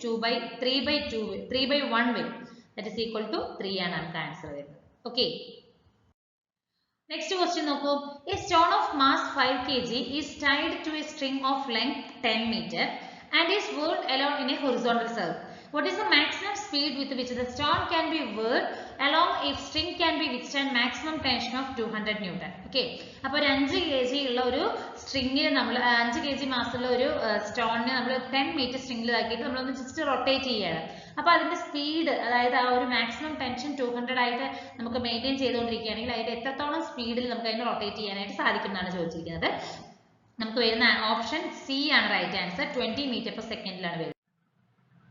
3 by 1 വരും. That is equal to 3 ആണ് നമുക്ക് ആൻസർ വരുന്നത്. ഓക്കെ, നെക്സ്റ്റ് ക്വസ്റ്റ്യൻ നോക്കൂ. A stone of mass 5 kg is tied to a string of length 10 meter and is whirled along in a horizontal circle. What is the maximum speed with which the stone can be whirled along if string can be withstand maximum tension of 200 Newton? Okay, അപ്പോൾ ഒരു 5 kg ഉള്ള ഒരു സ്ട്രിങ്ങിൽ നമ്മൾ 5 kg മാസുള്ള ഒരു സ്റ്റോണിനെ നമ്മൾ 10 metre സ്ട്രിങ്ങിലാക്കിയിട്ട് നമ്മളൊന്ന് just rotate ചെയ്യാണ്. അപ്പോൾ അതിന്റെ സ്പീഡ്, അതായത് ആ ഒരു മാക്സിമം ടെൻഷൻ 200 ആയിട്ട് നമുക്ക് മെയിൻറ്റെയിൻ ചെയ്തുകൊണ്ടിരിക്കുകയാണെങ്കിൽ അതിന്റെ എത്രത്തോളം സ്പീഡിൽ നമുക്ക് അതിനെ റൊട്ടേറ്റ് ചെയ്യാനായിട്ട് സാധിക്കും എന്നാണ് ചോദിച്ചിരിക്കുന്നത്. നമുക്ക് വരുന്ന ഓപ്ഷൻ സി ആണ് റൈറ്റ് ആൻസർ. 20 മീറ്റർ പെർ സെക്കൻഡിലാണ് വരുന്നത്.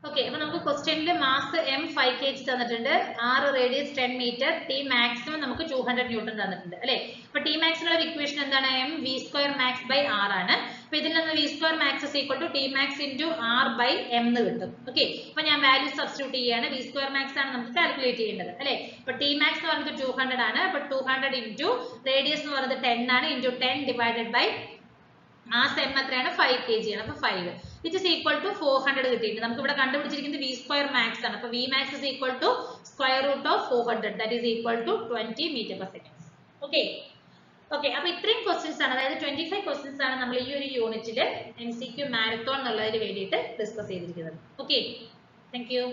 ഓക്കെ, അപ്പൊ നമുക്ക് ക്വസ്റ്റ്യനിൽ മാസ് m 5 kg തന്നിട്ടുണ്ട്, r radius 10 metre, t maximum നമുക്ക് 200 ന്യൂട്ടൺ തന്നിട്ടുണ്ട് അല്ലെ. അപ്പൊ t മാക്സിനുള്ള ഇക്വേഷൻ എന്താണ്? m v square max by r ആണ്. അപ്പൊ ഇതിൽ നിന്ന് v square max is equal to t max into r by m എന്ന് കിട്ടും. ഓക്കെ, അപ്പൊ ഞാൻ വാല്യൂ സബ്സ്റ്റിറ്റ്യൂട്ട് ചെയ്യാണ്. v സ്ക്വയർ മാക്സ് ആണ് നമുക്ക് കാൽക്കുലേറ്റ് ചെയ്യേണ്ടത് അല്ലെ. അപ്പൊ t max എന്ന് പറയുന്നത് 200 ആണ്. അപ്പൊ 200 into റേഡിയസ് എന്ന് പറയുന്നത് 10 ആണ്, into 10 divided by mass m എത്രയാണ്? 5 kg ആണ്. അപ്പൊ 5 which is equal to 400 കിട്ടിയിട്ടുണ്ട്. നമുക്ക് ഇവിടെ കണ്ടുപിടിച്ചിരിക്കുന്നത് v സ്ക്വയർ മാക്സ് ആണ്. അപ്പൊ v max is equal to square root of 400, that is equal to 20 meter per second. Okay, അപ്പൊ ഇത്രയും ക്വസ്റ്റ്യൻസ് ആണ്, അതായത് 25 ക്വസ്റ്റ്യൻസ് ആണ് നമ്മൾ ഈ ഒരു യൂണിറ്റിൽ MCQ മാരത്തോൺ എന്നുള്ളതിന് വേണ്ടിയിട്ട് ഡിസ്കസ് ചെയ്തിരിക്കുന്നത്. Okay, thank U.